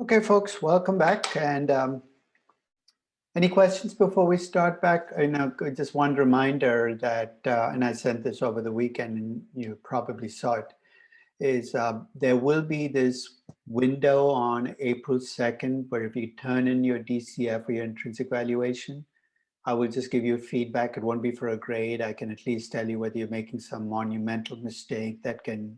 Okay, folks, welcome back. And any questions before we start back? Just one reminder that, and I sent this over the weekend and you probably saw it, is there will be this window on April 2nd where if you turn in your DCF or your intrinsic valuation, I will just give you feedback. It won't be for a grade. I can at least tell you whether you're making some monumental mistake that can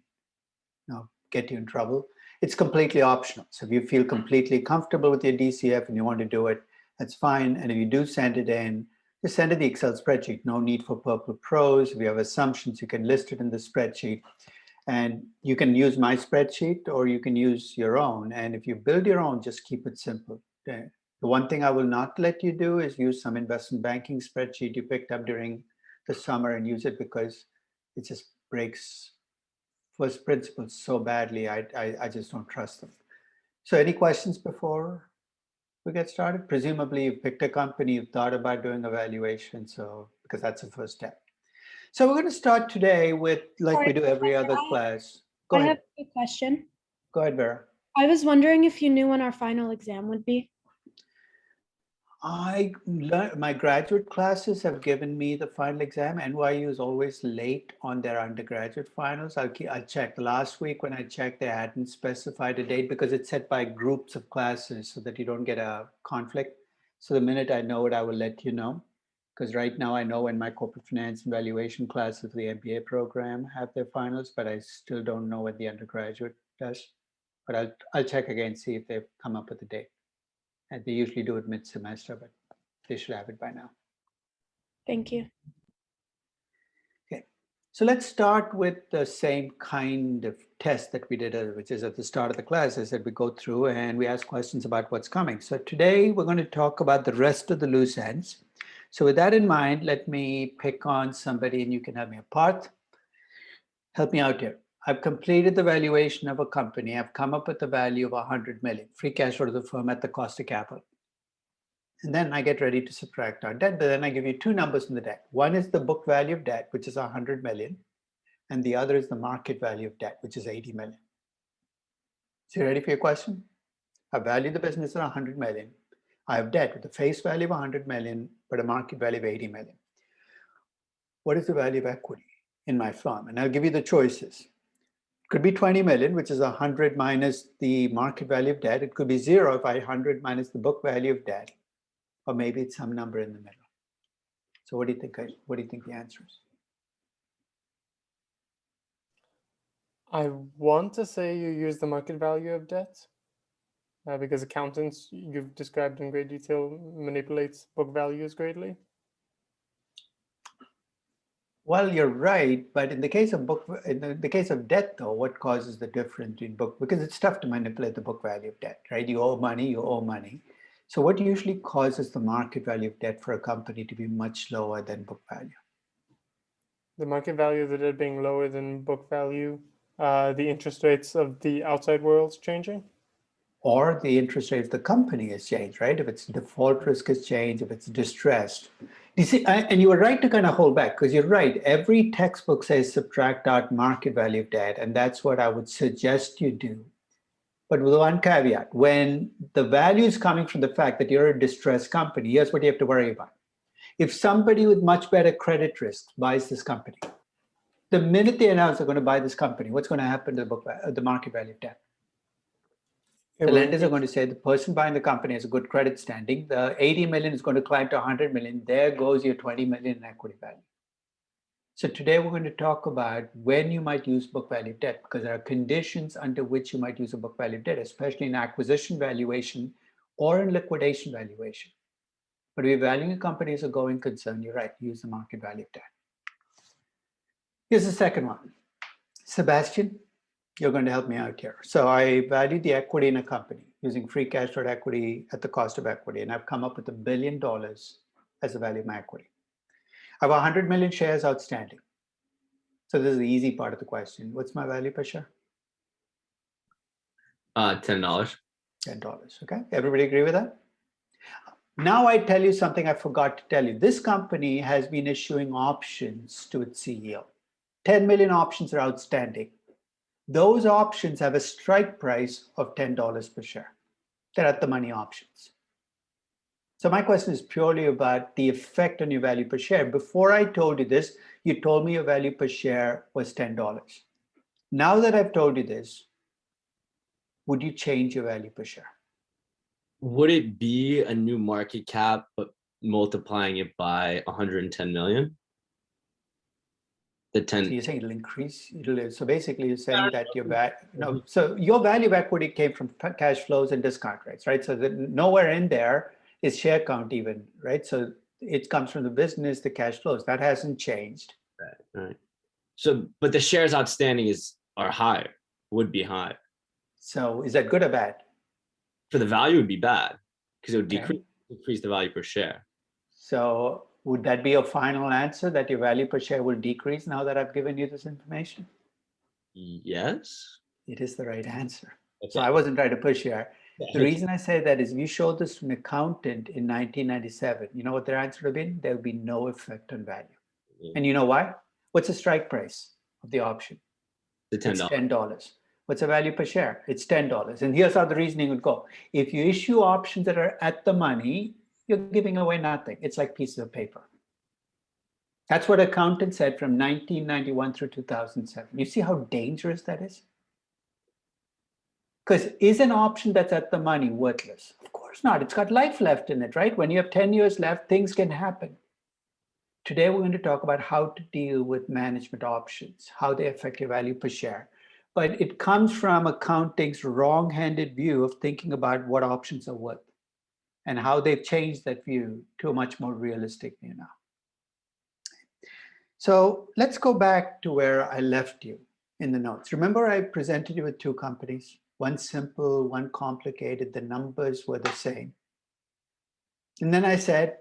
get you in trouble. It's completely optional. So if you feel completely comfortable with your DCF and you want to do it, that's fine. And if you do send it in, just send it the Excel spreadsheet. No need for Purple Pros. If you have assumptions, you can list it in the spreadsheet. And you can use my spreadsheet or you can use your own. And if you build your own, just keep it simple. Okay? The one thing I will not let you do is use some investment banking spreadsheet you picked up during the summer and use it because it just breaks first principles so badly. I just don't trust them. So any questions before we get started? Presumably you've picked a company, you've thought about doing a valuation, so because that's the first step. So we're going to start today with, like we do every other class. Go ahead. I have a question. Go ahead, Vera. I was wondering if you knew when our final exam would be. My graduate classes have given me the final exam. NYU is always late on their undergraduate finals. I'll check. Last week when I checked, they hadn't specified a date because it's set by groups of classes so that you don't get a conflict. So the minute I know it, I will let you know. Because right now I know when my corporate finance and valuation classes of the MBA program have their finals, but I still don't know what the undergraduate does. But I'll check again, see if they've come up with a date. And they usually do it mid-semester, but they should have it by now. Thank you. Okay, so let's start with the same kind of test that we did, which is at the start of the class, is that we go through and we ask questions about what's coming. So today we're going to talk about the rest of the loose ends. So with that in mind, let me pick on somebody and you can help me. Parth, help me out here. I've completed the valuation of a company. I've come up with the value of 100 million, free cash flow to the firm at the cost of capital. And then I get ready to subtract our debt, but then I give you two numbers in the debt. One is the book value of debt, which is 100 million, and the other is the market value of debt, which is 80 million. So you ready for your question? I value the business at 100 million. I have debt with a face value of 100 million, but a market value of 80 million. What is the value of equity in my firm? And I'll give you the choices. Could be 20 million, which is 100 minus the market value of debt. It could be 0 if I 100 minus the book value of debt, or maybe it's some number in the middle. So what do you think? What do you think the answer is? I want to say you use the market value of debt because accountants, you've described in great detail, manipulates book values greatly. Well, you're right, but in the case of the case of debt, though, what causes the difference between book? Because it's tough to manipulate the book value of debt, right? You owe money. So what usually causes the market value of debt for a company to be much lower than book value? The market value of the debt being lower than book value, the interest rates of the outside world's changing? Or the interest rate of the company has changed, right? If its default risk has changed, if it's distressed. You see, and you were right to kind of hold back because you're right. Every textbook says subtract out market value of debt, and that's what I would suggest you do. But with one caveat, when the value is coming from the fact that you're a distressed company, here's what you have to worry about. If somebody with much better credit risk buys this company, the minute they announce they're going to buy this company, what's going to happen to the market value of debt? The lenders are going to say the person buying the company has a good credit standing. The 80 million is going to climb to 100 million. There goes your 20 million in equity value. So today we're going to talk about when you might use book value of debt, because there are conditions under which you might use a book value of debt, especially in acquisition valuation or in liquidation valuation. But if you're valuing a company as a going concern, you're right, use the market value of debt. Here's the second one. Sebastian, you're going to help me out here. So I value the equity in a company using free cash flow equity at the cost of equity, and I've come up with $1 billion as the value of my equity. I have 100 million shares outstanding. So this is the easy part of the question. What's my value per share? $10. $10, okay? Everybody agree with that? Now I tell you something I forgot to tell you. This company has been issuing options to its CEO. 10 million options are outstanding. Those options have a strike price of $10 per share. They're at the money options. So my question is purely about the effect on your value per share. Before I told you this, you told me your value per share was $10. Now that I've told you this, would you change your value per share? Would it be a new market cap, but multiplying it by 110 million? The So 10. you're saying it'll increase. So basically, you're saying that so your value of equity came from cash flows and discount rates, right? So that nowhere in there is share count even, right? So it comes from the business, the cash flows. That hasn't changed. Right. So, but the shares outstanding are higher, would be high. So is that good or bad? For the value, would be bad because it would Okay. decrease the value per share. So would that be your final answer, that your value per share will decrease now that I've given you this information? Yes. It is the right answer. Okay. So I wasn't trying to push you. The Okay. reason I say that is if you showed this to an accountant in 1997, you know what their answer would have been? There would be no effect on value. Yeah. And you know why? What's the strike price of the option? The It's $10. $10. What's the value per share? It's $10. And here's how the reasoning would go. If you issue options that are at the money, you're giving away nothing. It's like pieces of paper. That's what accountants said from 1991 through 2007. You see how dangerous that is? Because is an option that's at the money worthless? Of course not. It's got life left in it, right? When you have 10 years left, things can happen. Today, we're going to talk about how to deal with management options, how they affect your value per share. But it comes from accounting's wrong-handed view of thinking about what options are worth and how they've changed that view to a much more realistic view now. So let's go back to where I left you in the notes. Remember, I presented you with two companies, one simple, one complicated. The numbers were the same. And then I said,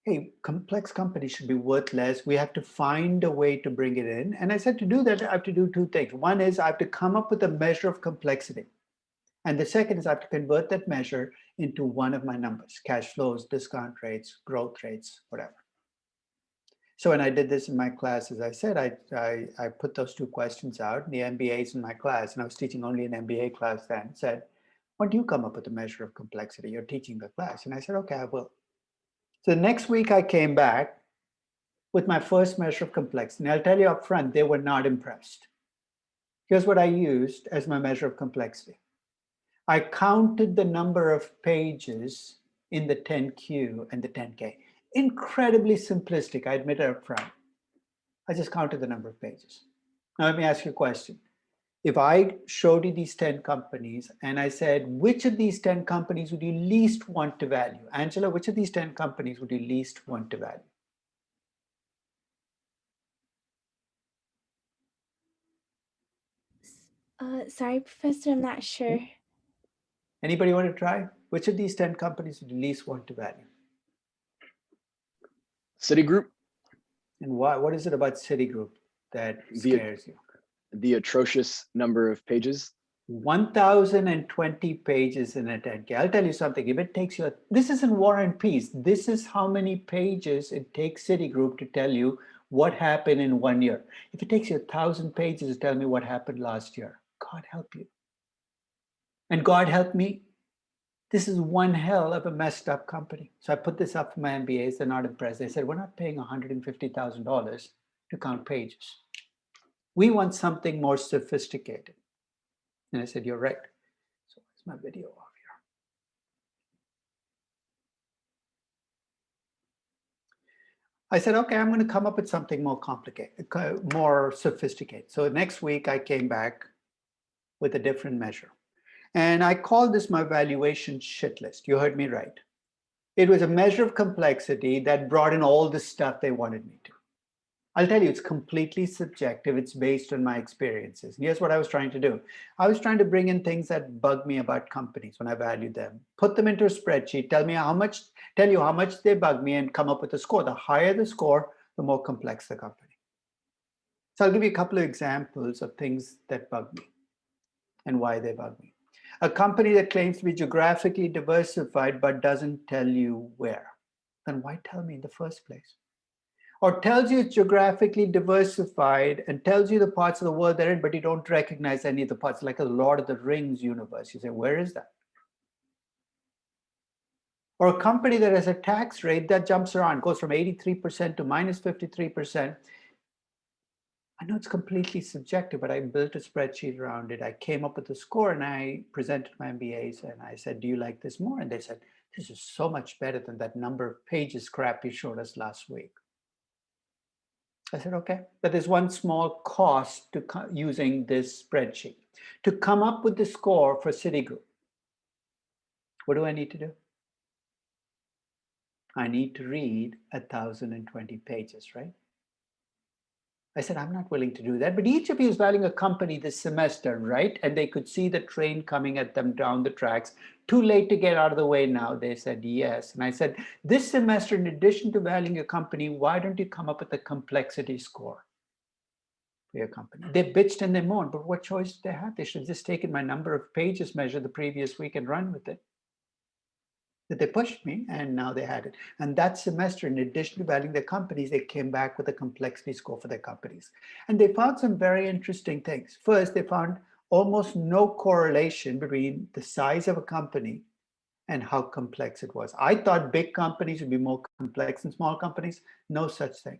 hey, complex companies should be worth less. We have to find a way to bring it in. And I said, to do that, I have to do two things. One is I have to come up with a measure of complexity. And the second is I have to convert that measure into one of my numbers, cash flows, discount rates, growth rates, whatever. So when I did this in my class, as I said, I put those two questions out. The MBAs in my class, and I was teaching only an MBA class then, said, why don't you come up with a measure of complexity? You're teaching the class. And I said, okay, I will. So the next week I came back with my first measure of complexity. And I'll tell you up front, they were not impressed. Here's what I used as my measure of complexity. I counted the number of pages in the 10Q and the 10K. Incredibly simplistic, I admit it up front. I just counted the number of pages. Now let me ask you a question. If I showed you these 10 companies and I said, which of these 10 companies would you least want to value? Angela, which of these 10 companies would you least want to value? Sorry, Professor, I'm not sure. Anybody want to try? Which of these 10 companies would you least want to value? Citigroup. And why? What is it about Citigroup that scares you? The atrocious number of pages. 1,020 pages in a 10K. I'll tell you something. If it takes you, this isn't War and Peace. This is how many pages it takes Citigroup to tell you what happened in 1 year. If it takes you 1,000 pages to tell me what happened last year, God help you. And God help me, this is one hell of a messed up company. So I put this up for my MBAs. They're not impressed. They said, we're not paying $150,000 to count pages. We want something more sophisticated. And I said, you're right. So where's my video off here? I said, okay, I'm going to come up with something more complicated, more sophisticated. So next week I came back with a different measure. And I called this my valuation shit list. You heard me right. It was a measure of complexity that brought in all the stuff they wanted me to. I'll tell you, it's completely subjective. It's based on my experiences. And here's what I was trying to do. I was trying to bring in things that bug me about companies when I value them, put them into a spreadsheet, tell you how much they bug me and come up with a score. The higher the score, the more complex the company. So I'll give you a couple of examples of things that bug me and why they bug me. A company that claims to be geographically diversified but doesn't tell you where. Then why tell me in the first place? Or tells you it's geographically diversified and tells you the parts of the world they're in, but you don't recognize any of the parts, like a Lord of the Rings universe. You say, where is that? Or a company that has a tax rate that jumps around, goes from 83% to minus 53%. I know it's completely subjective, but I built a spreadsheet around it. I came up with a score and I presented my MBAs and I said, do you like this more? And they said, this is so much better than that number of pages crap you showed us last week. I said, okay, but there's one small cost to using this spreadsheet. To come up with the score for Citigroup, what do I need to do? I need to read 1,020 pages, right? I said, I'm not willing to do that. But each of you is valuing a company this semester, right? And they could see the train coming at them down the tracks. Too late to get out of the way now. They said, yes. And I said, this semester, in addition to valuing a company, why don't you come up with a complexity score for your company? They bitched and they moaned, but what choice did they have? They should have just taken my number of pages measure the previous week and run with it. That they pushed me, and now they had it. And that semester, in addition to valuing their companies, they came back with a complexity score for their companies. And they found some very interesting things. First, they found almost no correlation between the size of a company and how complex it was. I thought big companies would be more complex than small companies. No such thing.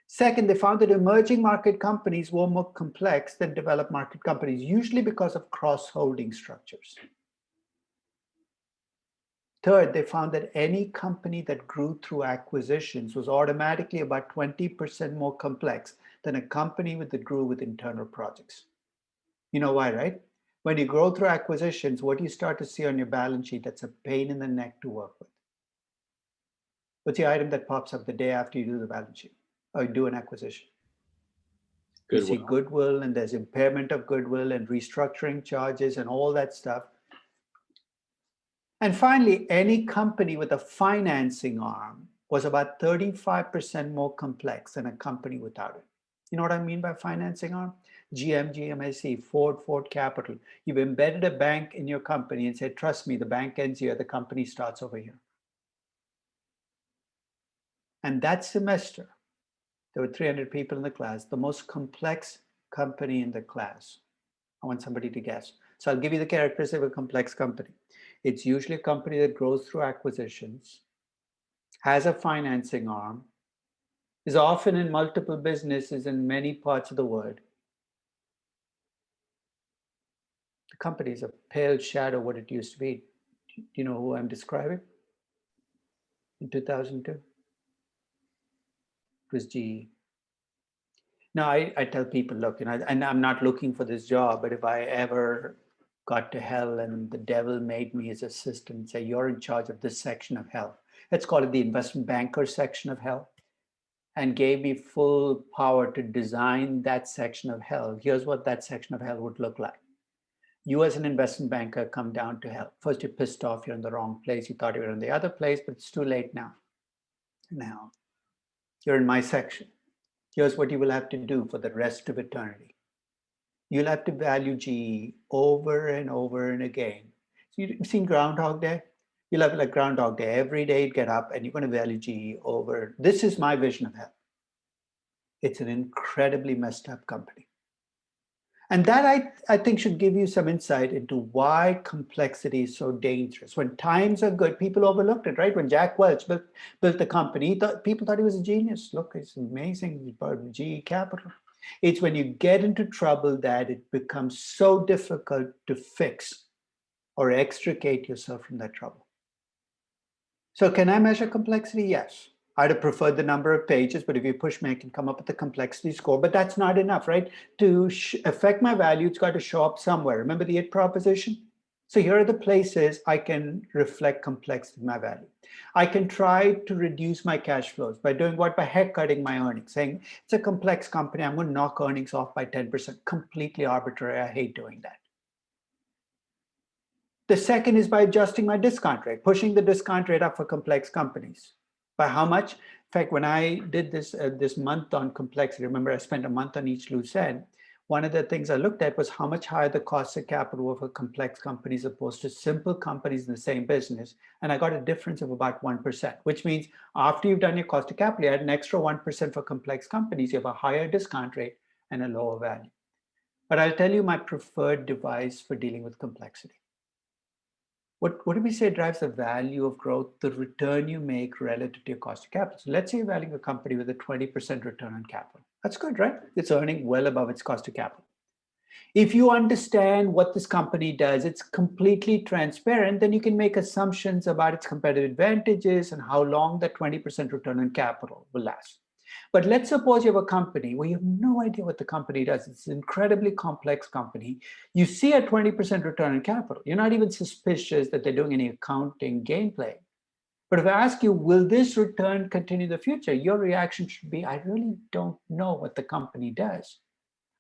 Second, they found that emerging market companies were more complex than developed market companies, usually because of cross-holding structures. Third, they found that any company that grew through acquisitions was automatically about 20% more complex than a company that grew with internal projects. You know why, right? When you grow through acquisitions, what do you start to see on your balance sheet that's a pain in the neck to work with? What's the item that pops up the day after you do the balance sheet or you do an acquisition? You see goodwill, and there's impairment of goodwill and restructuring charges and all that stuff. And finally, any company with a financing arm was about 35% more complex than a company without it. You know what I mean by financing arm? GM, GMIC, Ford, Ford Capital. You've embedded a bank in your company and said, trust me, the bank ends here, the company starts over here. And that semester, there were 300 people in the class, the most complex company in the class. I want somebody to guess. So I'll give you the characteristic of a complex company. It's usually a company that grows through acquisitions, has a financing arm, is often in multiple businesses in many parts of the world. The company is a pale shadow of what it used to be. Do you know who I'm describing? In 2002, it was GE. Now, I tell people, look, and I'm not looking for this job, but if I ever got to hell and the devil made me his assistant and say, you're in charge of this section of hell. Let's call it the investment banker section of hell, and gave me full power to design that section of hell. Here's what that section of hell would look like. You as an investment banker come down to hell. First, you're pissed off, you're in the wrong place. You thought you were in the other place, but it's too late now. Now, you're in my section. Here's what you will have to do for the rest of eternity. You'll have to value GE over and over and again. So you've seen Groundhog Day? You'll have like Groundhog Day. Every day you get up and you're going to value GE over. This is my vision of hell. It's an incredibly messed up company. And that I think should give you some insight into why complexity is so dangerous. When times are good, people overlooked it, right? When Jack Welch built the company, people thought he was a genius. Look, it's amazing, he's part of GE Capital. It's when you get into trouble that it becomes so difficult to fix or extricate yourself from that trouble. So can I measure complexity? Yes. I'd have preferred the number of pages, but if you push me, I can come up with a complexity score. But that's not enough, right? To affect my value, it's got to show up somewhere. Remember the IT proposition? So here are the places I can reflect complexity in my value. I can try to reduce my cash flows by doing what? By haircutting my earnings, saying it's a complex company, I'm going to knock earnings off by 10%. Completely arbitrary. I hate doing that. The second is by adjusting my discount rate, pushing the discount rate up for complex companies. By how much? In fact, when I did this month on complexity, remember I spent a month on each loose end. One of the things I looked at was how much higher the cost of capital were for complex companies opposed to simple companies in the same business. And I got a difference of about 1%, which means after you've done your cost of capital, you add an extra 1% for complex companies, you have a higher discount rate and a lower value. But I'll tell you my preferred device for dealing with complexity. What do we say drives the value of growth? The return you make relative to your cost of capital. So let's say you're valuing a company with a 20% return on capital. That's good, right? It's earning well above its cost of capital. If you understand what this company does, it's completely transparent, then you can make assumptions about its competitive advantages and how long that 20% return on capital will last. But let's suppose you have a company where you have no idea what the company does. It's an incredibly complex company. You see a 20% return on capital. You're not even suspicious that they're doing any accounting gameplay. But if I ask you, will this return continue in the future? Your reaction should be, I really don't know what the company does.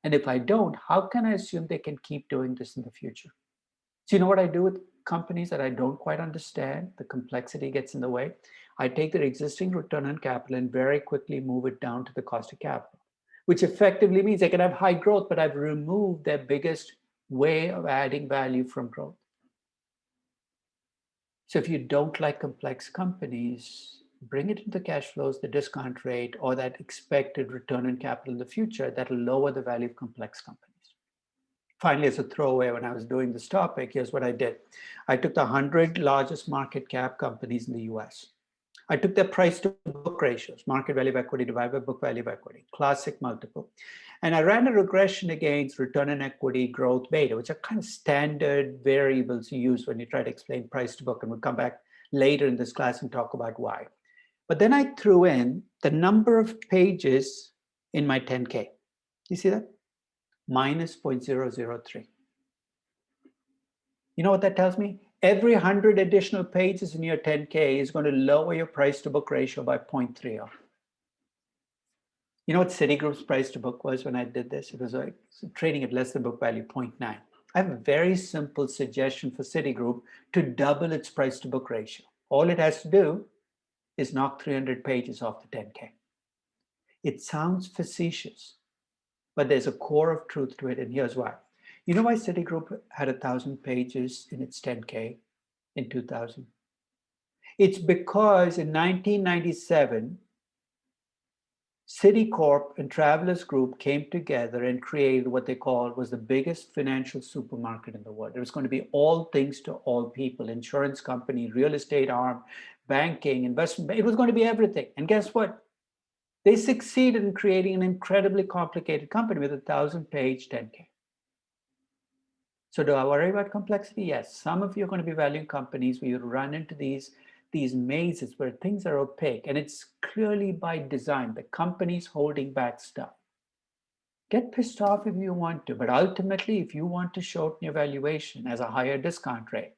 And if I don't, how can I assume they can keep doing this in the future? So you know what I do with companies that I don't quite understand? The complexity gets in the way. I take their existing return on capital and very quickly move it down to the cost of capital, which effectively means they can have high growth, but I've removed their biggest way of adding value from growth. So if you don't like complex companies, bring it into the cash flows, the discount rate, or that expected return on capital in the future that'll lower the value of complex companies. Finally, as a throwaway, when I was doing this topic, here's what I did. I took the 100 largest market cap companies in the US. I took their price to book ratios, market value of equity divided by book value of equity, classic multiple. And I ran a regression against return on equity, growth, beta, which are kind of standard variables you use when you try to explain price to book. And we'll come back later in this class and talk about why. But then I threw in the number of pages in my 10K. You see that? Minus 0.003. You know what that tells me? Every 100 additional pages in your 10K is going to lower your price to book ratio by 0.30. You know what Citigroup's price to book was when I did this? It was like trading at less than book value, 0.9. I have a very simple suggestion for Citigroup to double its price to book ratio. All it has to do is knock 300 pages off the 10K. It sounds facetious, but there's a core of truth to it, and here's why. You know why Citigroup had 1,000 pages in its 10K in 2000? It's because in 1997, Citicorp and Travelers Group came together and created what they called was the biggest financial supermarket in the world. It was going to be all things to all people, insurance company, real estate arm, banking, investment. It was going to be everything. And guess what? They succeeded in creating an incredibly complicated company with 1,000-page 10K. So do I worry about complexity? Yes. Some of you are going to be valuing companies where you run into these mazes where things are opaque, and it's clearly by design. The company's holding back stuff. Get pissed off if you want to, but ultimately, if you want to shorten your valuation as a higher discount rate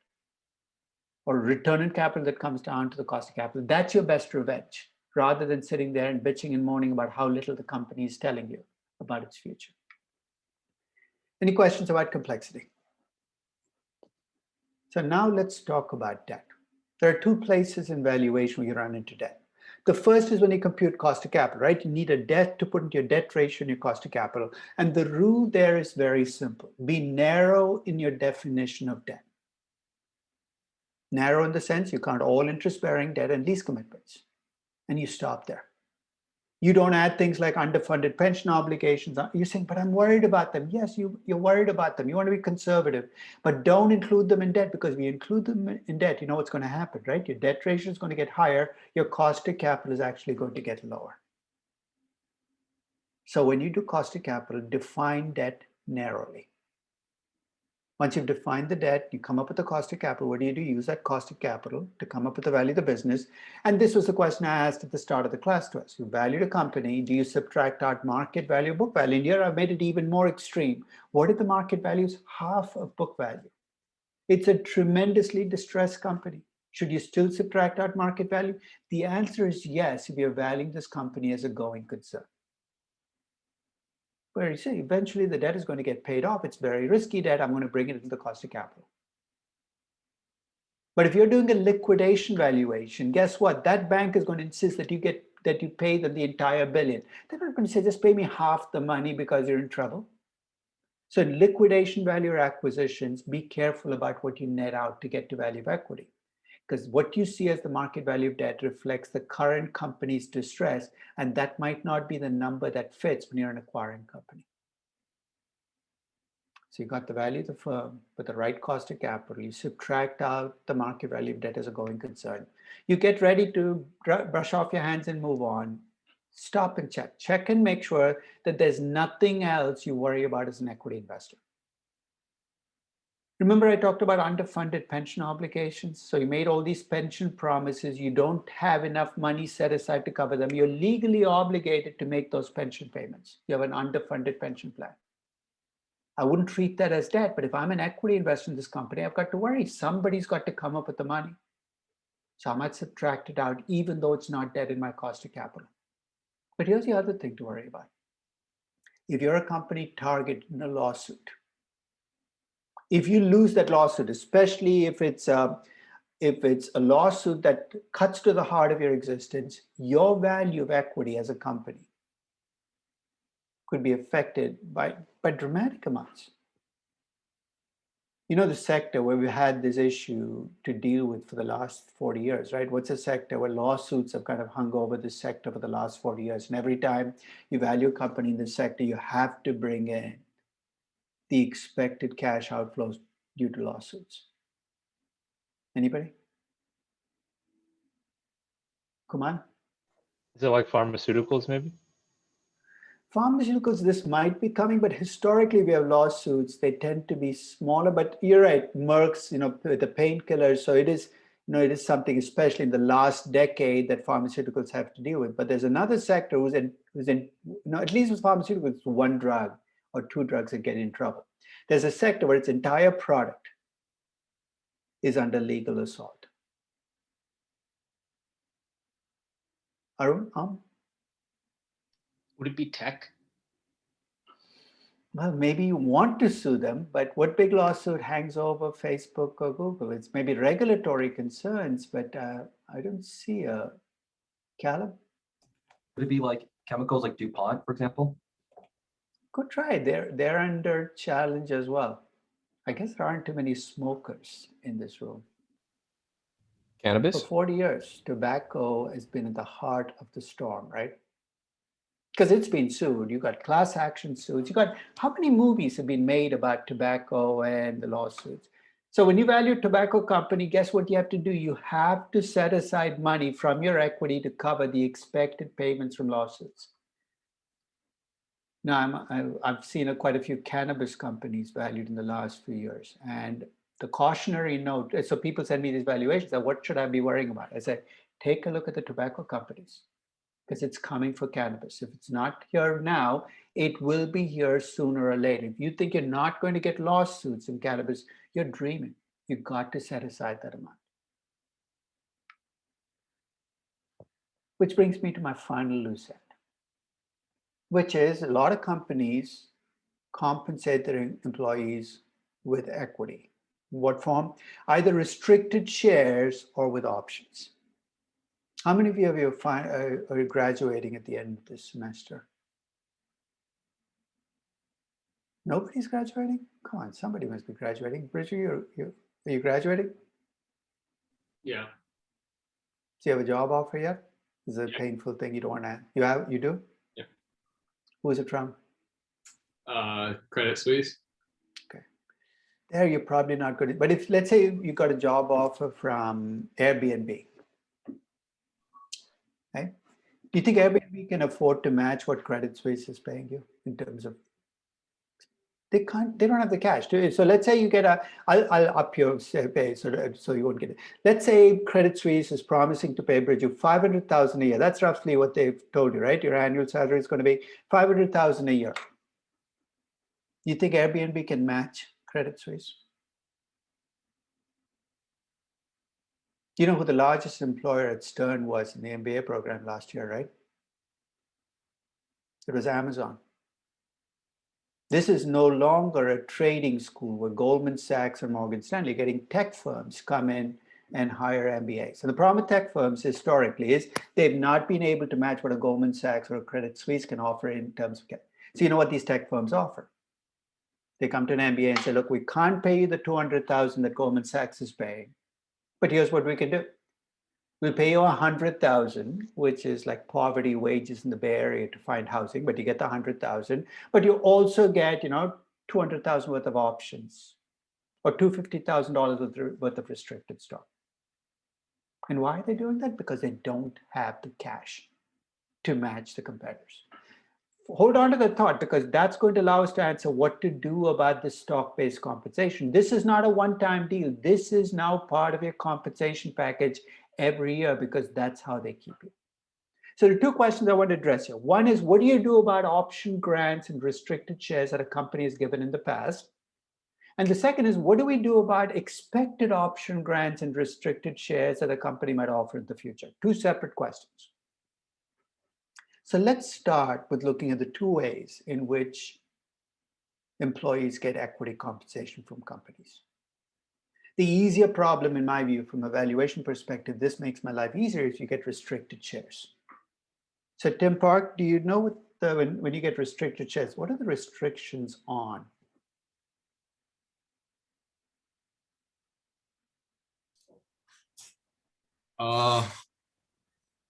or return on capital that comes down to the cost of capital, that's your best revenge, rather than sitting there and bitching and moaning about how little the company is telling you about its future. Any questions about complexity? So now let's talk about debt. There are two places in valuation where you run into debt. The first is when you compute cost of capital, right? You need a debt to put into your debt ratio and your cost of capital. And the rule there is very simple. Be narrow in your definition of debt. Narrow in the sense you count all interest-bearing debt and lease commitments, and you stop there. You don't add things like underfunded pension obligations. You're saying, but I'm worried about them. Yes, you're worried about them. You want to be conservative, but don't include them in debt, because if you include them in debt, you know what's going to happen, right? Your debt ratio is going to get higher. Your cost of capital is actually going to get lower. So when you do cost of capital, define debt narrowly. Once you've defined the debt, you come up with the cost of capital. What do? You use that cost of capital to come up with the value of the business. And this was the question I asked at the start of the class to us. You valued a company. Do you subtract out market value, book value? And here I've made it even more extreme. What if the market value is half of book value? It's a tremendously distressed company. Should you still subtract out market value? The answer is yes, if you're valuing this company as a going concern. Where you say eventually the debt is going to get paid off. It's very risky debt. I'm going to bring it into the cost of capital. But if you're doing a liquidation valuation, guess what? That bank is going to insist that you pay them the entire billion. They're not going to say, just pay me half the money because you're in trouble. So in liquidation value or acquisitions, be careful about what you net out to get to value of equity. Because what you see as the market value of debt reflects the current company's distress, and that might not be the number that fits when you're an acquiring company. So you got the value of the firm with the right cost of capital. You subtract out the market value of debt as a going concern. You get ready to brush off your hands and move on. Stop and check. Check and make sure that there's nothing else you worry about as an equity investor. Remember I talked about underfunded pension obligations? So you made all these pension promises. You don't have enough money set aside to cover them. You're legally obligated to make those pension payments. You have an underfunded pension plan. I wouldn't treat that as debt, but if I'm an equity investor in this company, I've got to worry. Somebody's got to come up with the money. So I might subtract it out, even though it's not debt in my cost of capital. But here's the other thing to worry about. If you're a company targeted in a lawsuit, if you lose that lawsuit, especially if it's a lawsuit that cuts to the heart of your existence, your value of equity as a company could be affected by dramatic amounts. You know, the sector where we had this issue to deal with for the last 40 years, right? What's a sector where lawsuits have kind of hung over the sector for the last 40 years? And every time you value a company in this sector, you have to bring in the expected cash outflows due to lawsuits. Anybody? Come on. Is it like pharmaceuticals, maybe? Pharmaceuticals, this might be coming, but historically we have lawsuits. They tend to be smaller, but you're right, Merck's, the painkillers. So it is, it is something, especially in the last decade, that pharmaceuticals have to deal with. But there's another sector who's in at least with pharmaceuticals, it's one drug or two drugs that get in trouble. There's a sector where its entire product is under legal assault. Arun? Would it be tech? Well, maybe you want to sue them, but what big lawsuit hangs over Facebook or Google? It's maybe regulatory concerns, but I don't see a Caleb. Would it be like chemicals like DuPont, for example? Good try. They're under challenge as well. I guess there aren't too many smokers in this room. Cannabis? For 40 years, tobacco has been at the heart of the storm, right? Because it's been sued. You got class action suits. You got how many movies have been made about tobacco and the lawsuits? So when you value a tobacco company, guess what you have to do? You have to set aside money from your equity to cover the expected payments from lawsuits. Now, I've seen quite a few cannabis companies valued in the last few years. And the cautionary note, so people send me these valuations, what should I be worrying about? I say, take a look at the tobacco companies, because it's coming for cannabis. If it's not here now, it will be here sooner or later. If you think you're not going to get lawsuits in cannabis, you're dreaming. You've got to set aside that amount. Which brings me to my final loose end, which is a lot of companies compensate their employees with equity. What form? Either restricted shares or with options. How many of you are graduating at the end of this semester? Nobody's graduating? Come on, somebody must be graduating. Bridger, are you graduating? Yeah. Do you have a job offer yet? Is it a painful thing you don't want to? You do? Yeah. Who is it from? Credit Suisse. Okay. There you're probably not good. But if, let's say you got a job offer from Airbnb, right? Do you think Airbnb can afford to match what Credit Suisse is paying you in terms of? They don't have the cash. So let's say you get I'll up your pay so you won't get it. Let's say Credit Suisse is promising to pay Bridget $500,000 a year. That's roughly what they've told you, right? Your annual salary is going to be $500,000 a year. You think Airbnb can match Credit Suisse? You know who the largest employer at Stern was in the MBA program last year, right? It was Amazon. This is no longer a trading school where Goldman Sachs or Morgan Stanley getting tech firms come in and hire MBAs. So the problem with tech firms historically is they've not been able to match what a Goldman Sachs or a Credit Suisse can offer in terms of cash. So you know what these tech firms offer? They come to an MBA and say, look, we can't pay you the $200,000 that Goldman Sachs is paying, but here's what we can do. We'll pay you $100,000, which is like poverty wages in the Bay Area to find housing, but you get the $100,000. But you also get, $200,000 worth of options or $250,000 worth of restricted stock. And why are they doing that? Because they don't have the cash to match the competitors. Hold on to the thought, because that's going to allow us to answer what to do about the stock-based compensation. This is not a one-time deal. This is now part of your compensation package every year, because that's how they keep you. So the two questions I want to address here. One is, what do you do about option grants and restricted shares that a company has given in the past? And the second is, what do we do about expected option grants and restricted shares that a company might offer in the future? Two separate questions. So let's start with looking at the two ways in which employees get equity compensation from companies. The easier problem, in my view, from a valuation perspective, this makes my life easier, if you get restricted shares. So Tim Park, do you know what when you get restricted shares, what are the restrictions on? That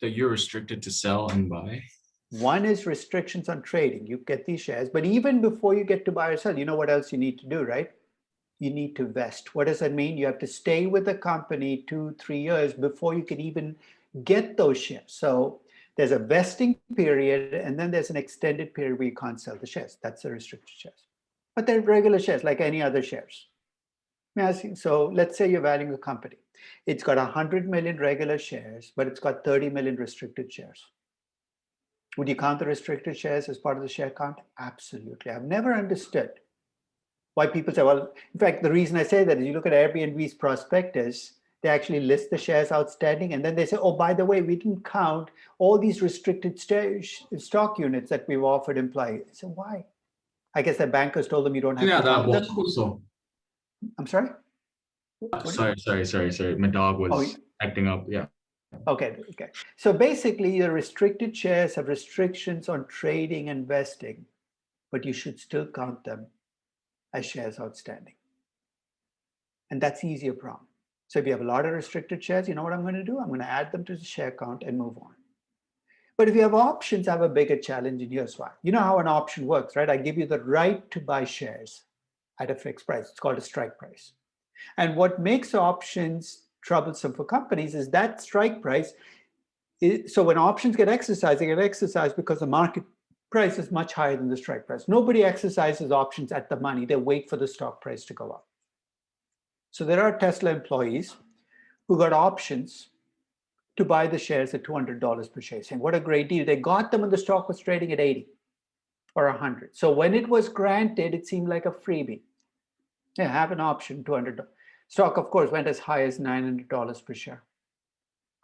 you're restricted to sell and buy. One is restrictions on trading. You get these shares, but even before you get to buy or sell, you know what else you need to do, right? You need to vest. What does that mean? You have to stay with the company 2-3 years before you can even get those shares. So there's a vesting period, and then there's an extended period where you can't sell the shares. That's the restricted shares. But they're regular shares, like any other shares. So let's say you're valuing a company. It's got 100 million regular shares, but it's got 30 million restricted shares. Would you count the restricted shares as part of the share count? Absolutely. I've never understood why people say, well, in fact, the reason I say that is you look at Airbnb's prospectus, they actually list the shares outstanding, and then they say, oh, by the way, we didn't count all these restricted stock units that we've offered employees. So why? I guess the bankers told them you don't have Yeah, to that count was them. also. I'm sorry? Sorry. My dog was acting up. Yeah. Okay. So basically, the restricted shares have restrictions on trading and vesting, but you should still count them as shares outstanding. And that's the easier problem. So if you have a lot of restricted shares, you know what I'm going to do? I'm going to add them to the share count and move on. But if you have options, I have a bigger challenge, and here's why. You know how an option works, right? I give you the right to buy shares at a fixed price. It's called a strike price. And what makes options troublesome for companies is that strike price. So when options get exercised, they get exercised because the market price is much higher than the strike price. Nobody exercises options at the money. They wait for the stock price to go up. So there are Tesla employees who got options to buy the shares at $200 per share, saying, what a great deal. They got them when the stock was trading at 80 or 100. So when it was granted, it seemed like a freebie. Yeah, have an option, $200. Stock, of course, went as high as $900 per share.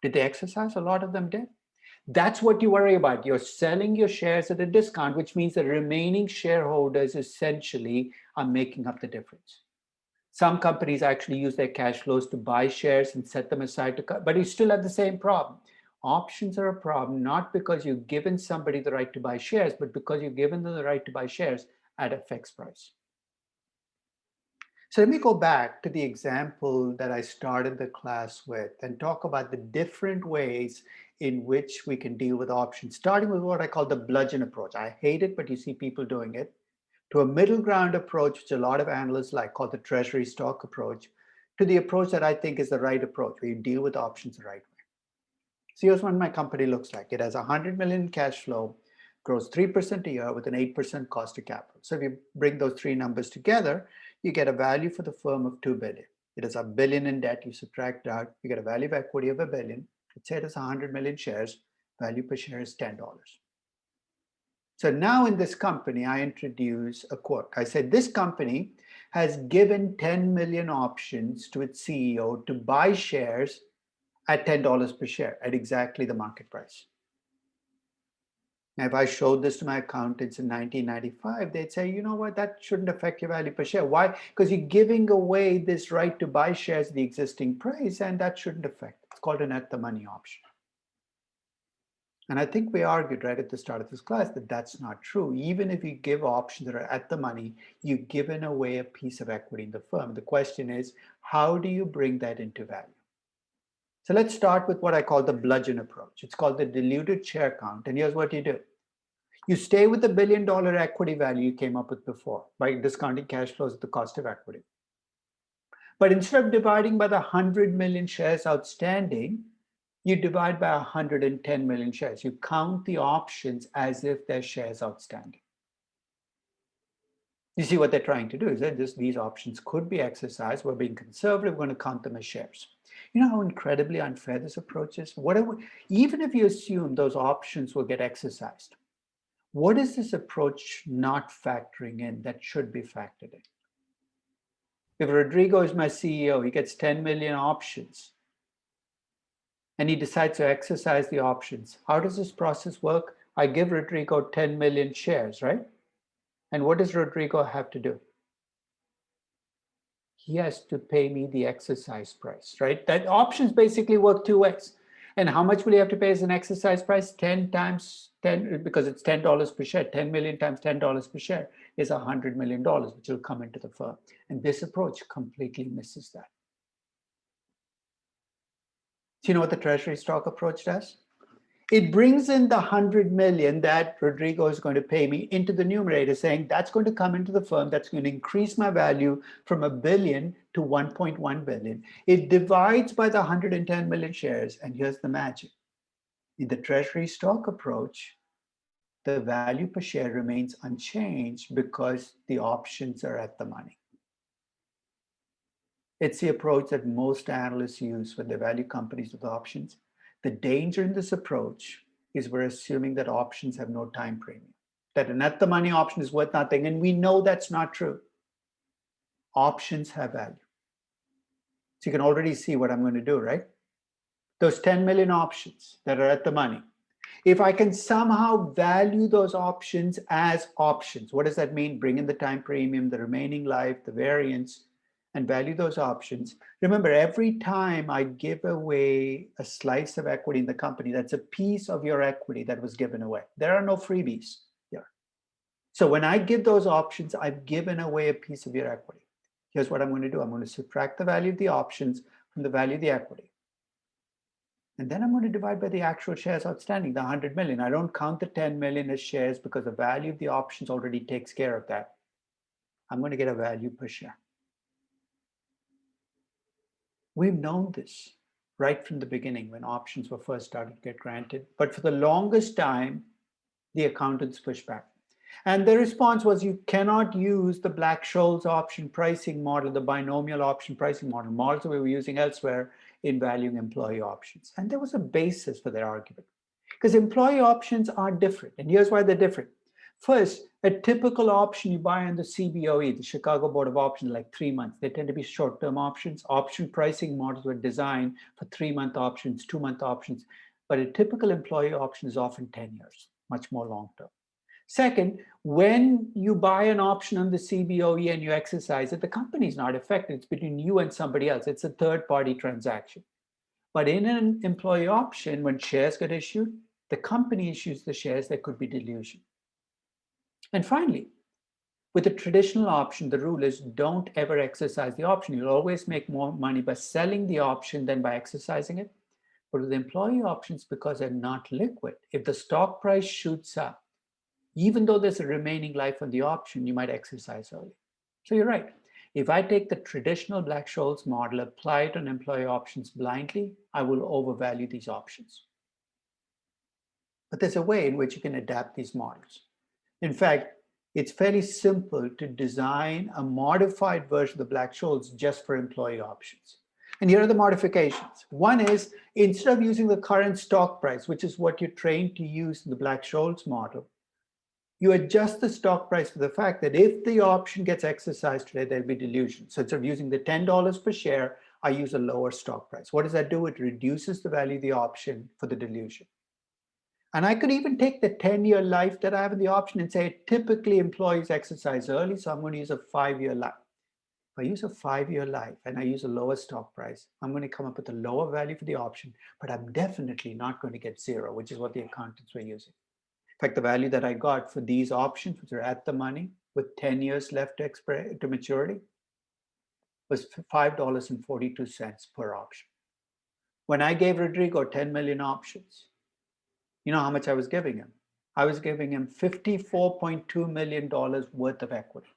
Did they exercise? A lot of them did. That's what you worry about. You're selling your shares at a discount, which means the remaining shareholders essentially are making up the difference. Some companies actually use their cash flows to buy shares and set them aside, but you still have the same problem. Options are a problem, not because you've given somebody the right to buy shares, but because you've given them the right to buy shares at a fixed price. So let me go back to the example that I started the class with and talk about the different ways in which we can deal with options, starting with what I call the bludgeon approach. I hate it, but you see people doing it. To a middle ground approach, which a lot of analysts like, called the treasury stock approach, to the approach that I think is the right approach, where you deal with options the right way. So here's what my company looks like. It has 100 million in cash flow, grows 3% a year with an 8% cost of capital. So if you bring those three numbers together, you get a value for the firm of $2 billion. It has $1 billion in debt. You subtract out, you get a value of equity of $1 billion. Let's say it has 100 million shares. Value per share is $10. So now in this company, I introduce a quirk. I said this company has given 10 million options to its CEO to buy shares at $10 per share at exactly the market price. Now, if I showed this to my accountants in 1995, they'd say, you know what, that shouldn't affect your value per share. Why? Because you're giving away this right to buy shares at the existing price, and that shouldn't affect. It's called an at the money option. And I think we argued right at the start of this class that that's not true. Even if you give options that are at the money, you've given away a piece of equity in the firm. The question is, how do you bring that into value? So let's start with what I call the bludgeon approach. It's called the diluted share count. And here's what you do. You stay with the $1 billion equity value you came up with before by discounting cash flows at the cost of equity. But instead of dividing by the 100 million shares outstanding, you divide by 110 million shares. You count the options as if they're shares outstanding. You see what they're trying to do is that these options could be exercised. We're being conservative. We're going to count them as shares. You know how incredibly unfair this approach is? Even if you assume those options will get exercised, what is this approach not factoring in that should be factored in? If Rodrigo is my CEO, he gets 10 million options, and he decides to exercise the options. How does this process work? I give Rodrigo 10 million shares, right? And what does Rodrigo have to do? He has to pay me the exercise price, right? That options basically work two ways. And how much will he have to pay as an exercise price? 10 times 10, because it's $10 per share. 10 million times $10 per share is $100 million, which will come into the firm. And this approach completely misses that. Do you know what the treasury stock approach does? It brings in the 100 million that Rodrigo is going to pay me into the numerator, saying that's going to come into the firm, that's going to increase my value from $1 billion to 1.1 billion. It divides by the 110 million shares, and here's the magic. In the treasury stock approach, the value per share remains unchanged because the options are at the money. It's the approach that most analysts use when they value companies with options. The danger in this approach is we're assuming that options have no time premium, that an at-the-money option is worth nothing, and we know that's not true. Options have value. So you can already see what I'm going to do, right? Those 10 million options that are at the money. If I can somehow value those options as options, what does that mean? Bring in the time premium, the remaining life, the variance, and value those options. Remember, every time I give away a slice of equity in the company, that's a piece of your equity that was given away. There are no freebies here. So when I give those options, I've given away a piece of your equity. Here's what I'm going to do. I'm going to subtract the value of the options from the value of the equity. And then I'm going to divide by the actual shares outstanding, the 100 million. I don't count the 10 million as shares because the value of the options already takes care of that. I'm going to get a value per share. We've known this right from the beginning when options were first started to get granted. But for the longest time, the accountants pushed back. And the response was you cannot use the Black-Scholes option pricing model, the binomial option pricing model, models that we were using elsewhere in valuing employee options. And there was a basis for their argument. Because employee options are different. And here's why they're different. First, a typical option you buy on the CBOE, the Chicago Board of Options, like 3 months. They tend to be short-term options. Option pricing models were designed for 3-month options, 2-month options. But a typical employee option is often 10 years, much more long-term. Second, when you buy an option on the CBOE and you exercise it, the company is not affected. It's between you and somebody else. It's a third-party transaction. But in an employee option, when shares get issued, the company issues the shares. There could be dilution. And finally, with a traditional option, the rule is don't ever exercise the option. You'll always make more money by selling the option than by exercising it. But with employee options, because they're not liquid, if the stock price shoots up, even though there's a remaining life on the option, you might exercise early. So you're right. If I take the traditional Black-Scholes model, apply it on employee options blindly, I will overvalue these options. But there's a way in which you can adapt these models. In fact, it's fairly simple to design a modified version of the Black-Scholes just for employee options. And here are the modifications. One is, instead of using the current stock price, which is what you're trained to use in the Black-Scholes model, you adjust the stock price for the fact that if the option gets exercised today, there'll be dilution. So instead of using the $10 per share, I use a lower stock price. What does that do? It reduces the value of the option for the dilution. And I could even take the 10-year life that I have in the option and say, typically employees exercise early, so I'm going to use a 5-year life. If I use a 5-year life and I use a lower stock price, I'm going to come up with a lower value for the option, but I'm definitely not going to get zero, which is what the accountants were using. In fact, the value that I got for these options, which are at the money with 10 years left to maturity, was $5.42 per option. When I gave Rodrigo 10 million options, you know how much I was giving him? I was giving him $54.2 million worth of equity.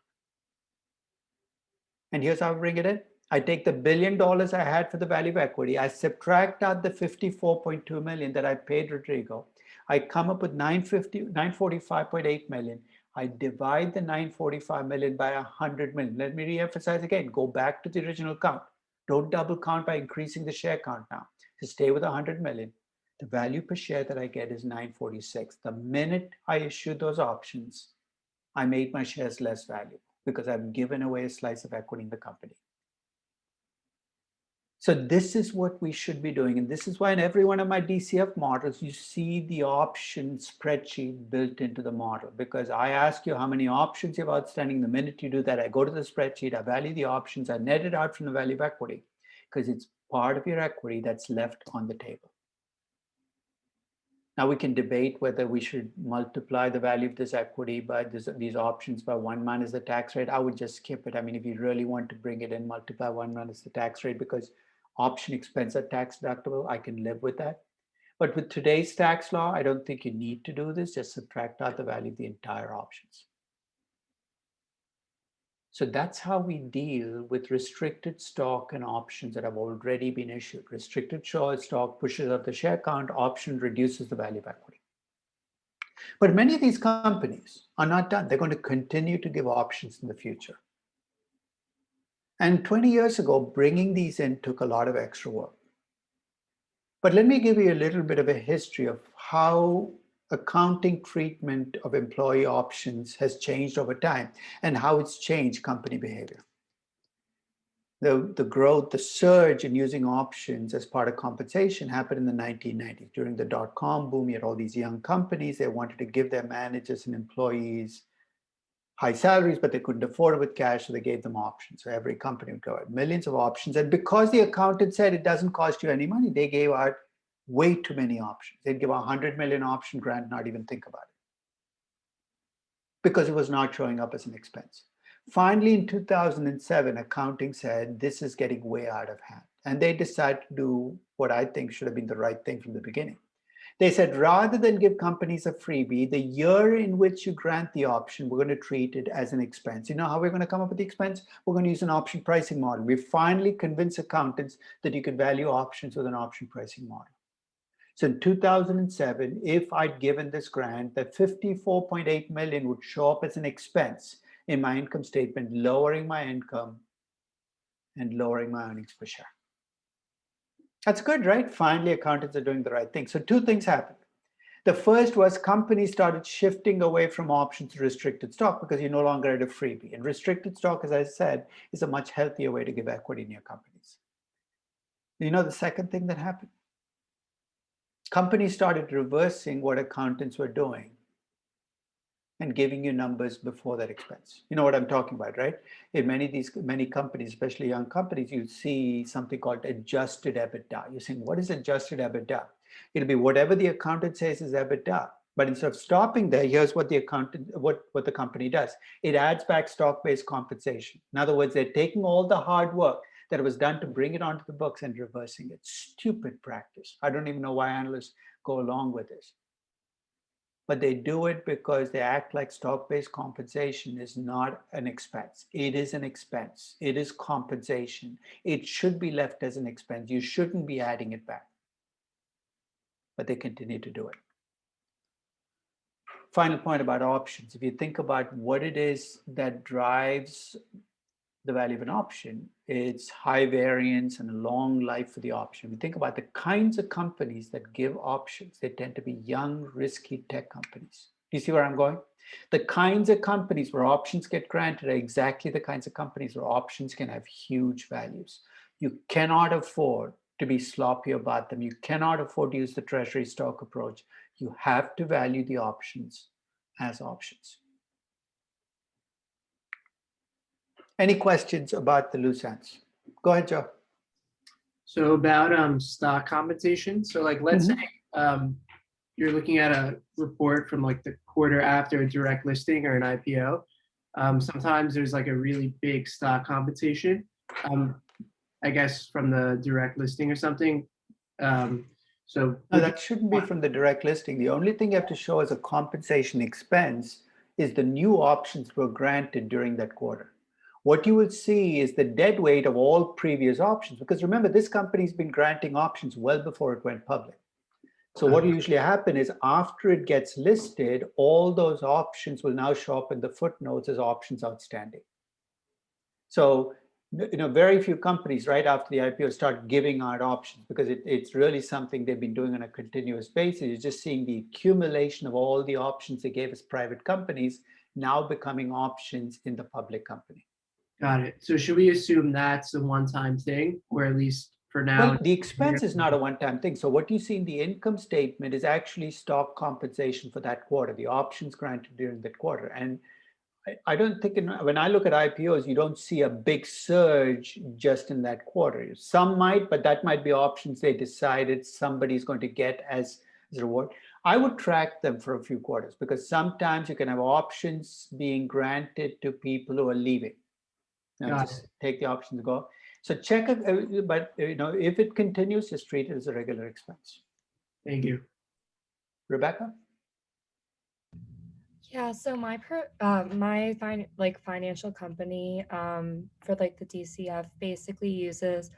And here's how I bring it in. I take the $1 billion I had for the value of equity. I subtract out the 54.2 million that I paid Rodrigo. I come up with 945.8 million. I divide the 945 million by 100 million. Let me reemphasize again. Go back to the original count. Don't double count by increasing the share count now. Just stay with 100 million. The value per share that I get is 946. The minute I issued those options, I made my shares less valuable because I've given away a slice of equity in the company. So this is what we should be doing. And this is why in every one of my DCF models, you see the option spreadsheet built into the model, because I ask you how many options you have outstanding. The minute you do that, I go to the spreadsheet, I value the options, I net it out from the value of equity, because it's part of your equity that's left on the table. Now we can debate whether we should multiply the value of this equity by these options by 1 minus the tax rate. I would just skip it. I mean, if you really want to bring it in, multiply 1 minus the tax rate, because option expense are tax deductible. I can live with that. But with today's tax law, I don't think you need to do this. Just subtract out the value of the entire options. So that's how we deal with restricted stock and options that have already been issued. Restricted stock pushes up the share count, option reduces the value of equity. But many of these companies are not done. They're going to continue to give options in the future. And 20 years ago, bringing these in took a lot of extra work. But let me give you a little bit of a history of how accounting treatment of employee options has changed over time and how it's changed company behavior. The growth, the surge in using options as part of compensation happened in the 1990s. During the dot-com boom, you had all these young companies. They wanted to give their managers and employees high salaries, but they couldn't afford it with cash, so they gave them options. So every company would go out millions of options. And because the accountant said it doesn't cost you any money, they gave out way too many options. They'd give a 100 million option grant, not even think about it, because it was not showing up as an expense. Finally, in 2007, accounting said, this is getting way out of hand. And they decided to do what I think should have been the right thing from the beginning. They said, rather than give companies a freebie, the year in which you grant the option, we're going to treat it as an expense. You know how we're going to come up with the expense? We're going to use an option pricing model. We finally convinced accountants that you could value options with an option pricing model. So in 2007, if I'd given this grant, that 54.8 million would show up as an expense in my income statement, lowering my income and lowering my earnings per share. That's good, right? Finally, accountants are doing the right thing. So two things happened. The first was companies started shifting away from options to restricted stock because you no longer had a freebie. And restricted stock, as I said, is a much healthier way to give equity in your companies. You know the second thing that happened? Companies started reversing what accountants were doing and giving you numbers before that expense. You know what I'm talking about, right? In many companies, especially young companies, you see something called adjusted EBITDA. You're saying, what is adjusted EBITDA? It'll be whatever the accountant says is EBITDA. But instead of stopping there, here's what the company does. It adds back stock-based compensation. In other words, they're taking all the hard work that was done to bring it onto the books and reversing it. Stupid practice. I don't even know why analysts go along with this. But they do it because they act like stock-based compensation is not an expense. It is an expense. It is compensation. It should be left as an expense. You shouldn't be adding it back. But they continue to do it. Final point about options. If you think about what it is that drives the value of an option, it's high variance and a long life for the option. We think about the kinds of companies that give options. They tend to be young, risky tech companies. Do you see where I'm going? The kinds of companies where options get granted are exactly the kinds of companies where options can have huge values. You cannot afford to be sloppy about them. You cannot afford to use the treasury stock approach. You have to value the options as options. Any questions about the loose ends? Go ahead, Joe. So about stock compensation. So like, let's say you're looking at a report from like the quarter after a direct listing or an IPO. Sometimes there's like a really big stock compensation, I guess from the direct listing or something. So No, that shouldn't be from the direct listing. The only thing you have to show as a compensation expense is the new options were granted during that quarter. What you will see is the dead weight of all previous options, because remember, this company's been granting options well before it went public. So what will usually happen is after it gets listed, all those options will now show up in the footnotes as options outstanding. So, very few companies right after the IPO start giving out options because it's really something they've been doing on a continuous basis. You're just seeing the accumulation of all the options they gave as private companies now becoming options in the public company. got it. So should we assume that's a one-time thing, or at least for now? Well, the expense is not a one-time thing. So what you see in the income statement is actually stock compensation for that quarter, the options granted during that quarter. And I don't think, when I look at IPOs, you don't see a big surge just in that quarter. Some might, but that might be options they decided somebody's going to get as a reward. I would track them for a few quarters because sometimes you can have options being granted to people who are leaving. Just take the option to go. So check it, but if it continues, just treat it as a regular expense. Thank you. Rebecca? Yeah, so my financial company for like the DCF basically uses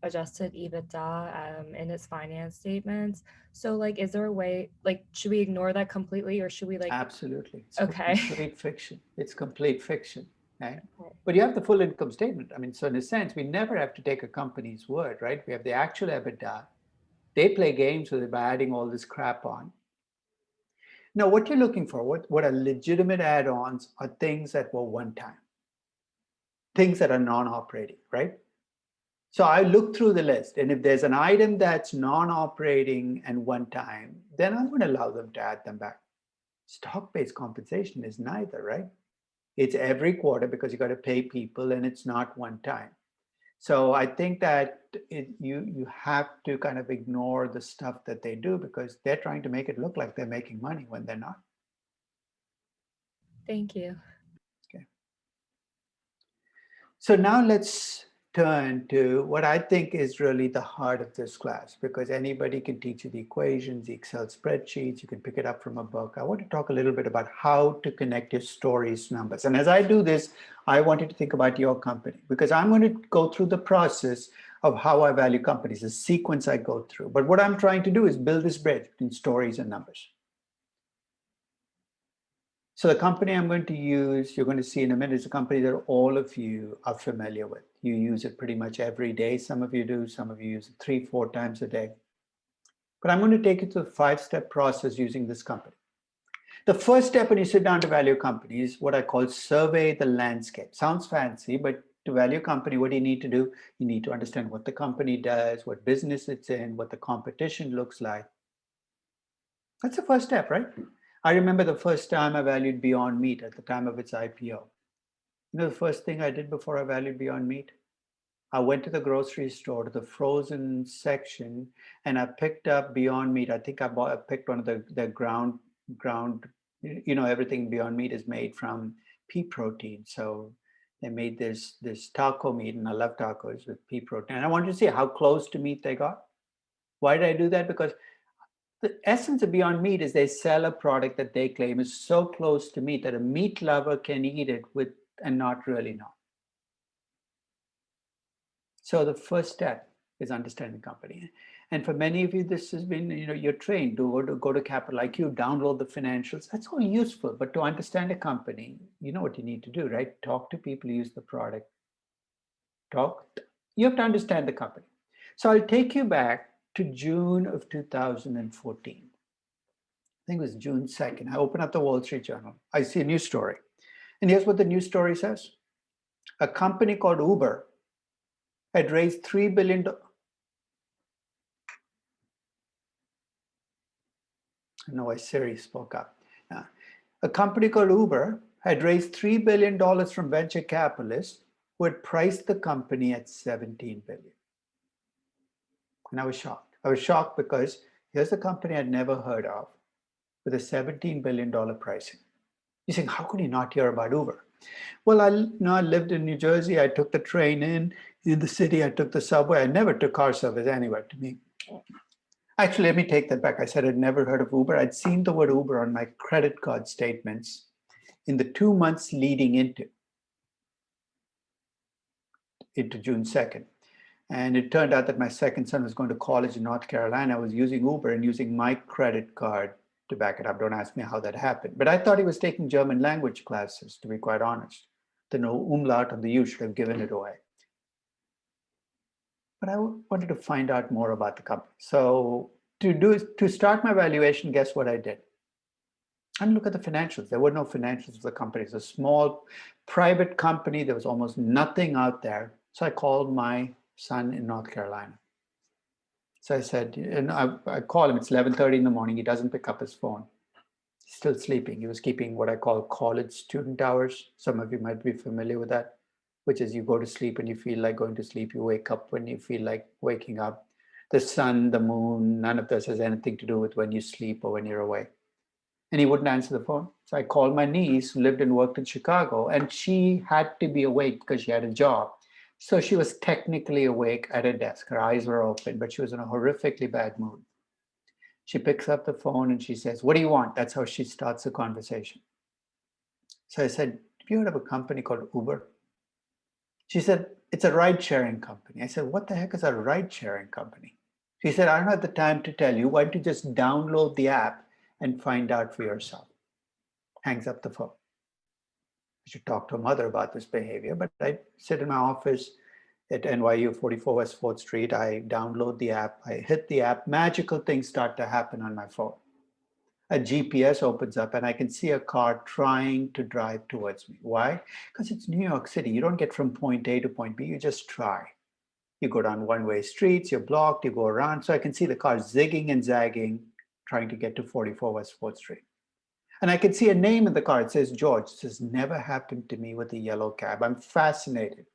adjusted EBITDA in its finance statements. So like, is there a way, like, should we ignore that completely, or should we like? Absolutely. It's Okay. complete fiction. It's complete fiction. Right? But you have the full income statement. I mean, so in a sense, we never have to take a company's word, right? We have the actual EBITDA. They play games with it by adding all this crap on. Now, what you're looking for, what are legitimate add-ons are things that were one time, things that are non-operating, right? So I look through the list, and if there's an item that's non-operating and one time, then I'm going to allow them to add them back. Stock-based compensation is neither, right? It's every quarter because you got to pay people, and it's not one time. So I think that you have to kind of ignore the stuff that they do because they're trying to make it look like they're making money when they're not. Thank you. Okay. So now let's turn to what I think is really the heart of this class, because anybody can teach you the equations, the Excel spreadsheets, you can pick it up from a book. I want to talk a little bit about how to connect your stories to numbers. And as I do this, I want you to think about your company, because I'm going to go through the process of how I value companies, the sequence I go through. But what I'm trying to do is build this bridge between stories and numbers. So the company I'm going to use, you're going to see in a minute, is a company that all of you are familiar with. You use it pretty much every day. Some of you do, some of you use it 3-4 times a day. But I'm going to take you through the 5-step process using this company. The first step when you sit down to value a company is what I call survey the landscape. Sounds fancy, but to value a company, what do you need to do? You need to understand what the company does, what business it's in, what the competition looks like. That's the first step, right? I remember the first time I valued Beyond Meat at the time of its IPO. You know the first thing I did before I valued Beyond Meat? I went to the grocery store, to the frozen section, and I picked up Beyond Meat. I think I picked one of the ground, everything Beyond Meat is made from pea protein. So they made this taco meat, and I love tacos with pea protein. And I wanted to see how close to meat they got. Why did I do that? Because the essence of Beyond Meat is they sell a product that they claim is so close to meat that a meat lover can eat it with and not really know. So the first step is understanding the company. And for many of you, this has been, you're trained to go to Capital IQ, download the financials. That's all useful. But to understand a company, you know what you need to do, right? Talk to people who use the product. You have to understand the company. So I'll take you back to June of 2014. I think it was June 2nd. I open up the Wall Street Journal. I see a news story. And here's what the news story says. A company called Uber had raised $3 billion. No, Siri spoke up. A company called Uber had raised $3 billion from venture capitalists who had priced the company at $17 billion. And I was shocked. I was shocked because here's a company I'd never heard of with a $17 billion pricing. You're saying, how could you not hear about Uber? Well, I lived in New Jersey. I took the train in the city. I took the subway. I never took car service anywhere to me. Actually, let me take that back. I said I'd never heard of Uber. I'd seen the word Uber on my credit card statements in the 2 months leading into June 2nd. And it turned out that my second son was going to college in North Carolina. I was using Uber and using my credit card to back it up. Don't ask me how that happened. But I thought he was taking German language classes, to be quite honest. The no umlaut on the U should have given it away. But I wanted to find out more about the company. So to start my valuation, guess what I did? I look at the financials. There were no financials of the company. It's a small private company. There was almost nothing out there. So I called my son in North Carolina. So I said, and I call him, it's 11:30 in the morning. He doesn't pick up his phone. He's still sleeping. He was keeping what I call college student hours. Some of you might be familiar with that, which is you go to sleep when you feel like going to sleep. You wake up when you feel like waking up. The sun, the moon, none of this has anything to do with when you sleep or when you're awake. And he wouldn't answer the phone. So I called my niece who lived and worked in Chicago, and she had to be awake because she had a job. So she was technically awake at her desk. Her eyes were open, but she was in a horrifically bad mood. She picks up the phone and she says, "What do you want?" That's how she starts the conversation. So I said, "Have you heard of a company called Uber?" She said, "It's a ride-sharing company." I said, "What the heck is a ride-sharing company?" She said, "I don't have the time to tell you. Why don't you just download the app and find out for yourself?" Hangs up the phone. I should talk to a mother about this behavior, but I sit in my office at NYU 44 West 4th Street. I download the app. I hit the app. Magical things start to happen on my phone. A GPS opens up and I can see a car trying to drive towards me. Why? Because it's New York City. You don't get from point A to point B. You just try. You go down one-way streets, you're blocked, you go around. So I can see the car zigging and zagging, trying to get to 44 West 4th Street. And I can see a name in the car. It says George. This has never happened to me with a yellow cab. I'm fascinated.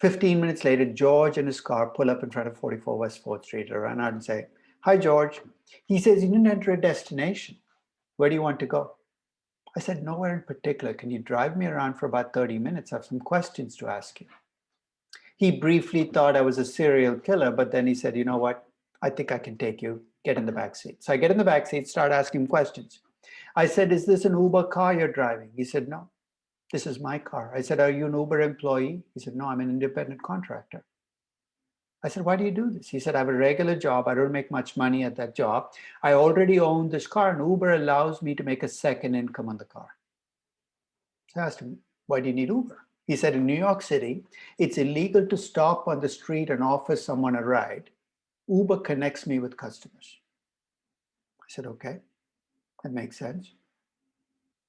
15 minutes later, George and his car pull up in front of 44 West 4th Street. I run out and say, "Hi, George." He says, "You didn't enter a destination. Where do you want to go?" I said, "Nowhere in particular. Can you drive me around for about 30 minutes? I have some questions to ask you." He briefly thought I was a serial killer, but then he said, "You know what? I think I can take you. Get in the back seat." So I get in the back seat, start asking questions. I said, "Is this an Uber car you're driving?" He said, "No, this is my car." I said, "Are you an Uber employee?" He said, "No, I'm an independent contractor." I said, "Why do you do this?" He said, "I have a regular job. I don't make much money at that job. I already own this car, and Uber allows me to make a second income on the car." So I asked him, "Why do you need Uber?" He said, "In New York City, it's illegal to stop on the street and offer someone a ride. Uber connects me with customers." I said, "Okay, that makes sense."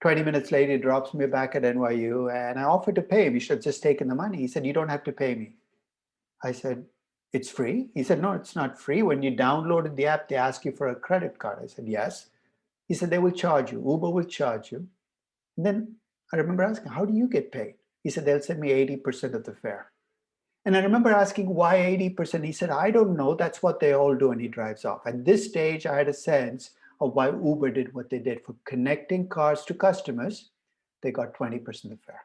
20 minutes later, he drops me back at NYU, and I offered to pay him. He should have just taken the money. He said, "You don't have to pay me." I said, "It's free?" He said, "No, it's not free. When you downloaded the app, they ask you for a credit card." I said, "Yes." He said, "They will charge you. Uber will charge you." And then I remember asking, "How do you get paid?" He said, "They'll send me 80% of the fare." And I remember asking, "Why 80%? He said, "I don't know. That's what they all do." And he drives off. At this stage, I had a sense of why Uber did what they did. For connecting cars to customers, they got 20% of the fare.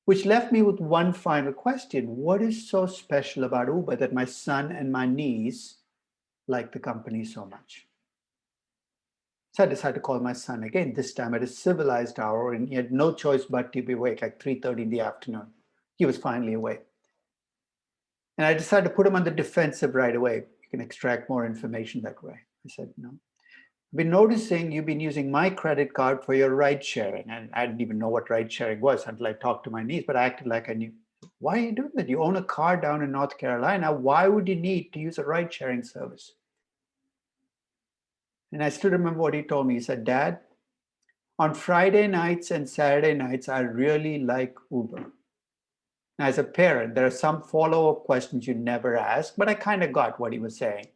Which left me with one final question. What is so special about Uber that my son and my niece like the company so much? So I decided to call my son again, this time at a civilized hour, and he had no choice but to be awake, like 3:30 in the afternoon. He was finally awake. And I decided to put him on the defensive right away. You can extract more information that way. I said, "No. I've been noticing you've been using my credit card for your ride sharing." And I didn't even know what ride sharing was until I talked to my niece, but I acted like I knew. "Why are you doing that? You own a car down in North Carolina. Why would you need to use a ride sharing service?" And I still remember what he told me. He said, "Dad, on Friday nights and Saturday nights, I really like Uber." Now, as a parent, there are some follow-up questions you never ask, but I kind of got what he was saying.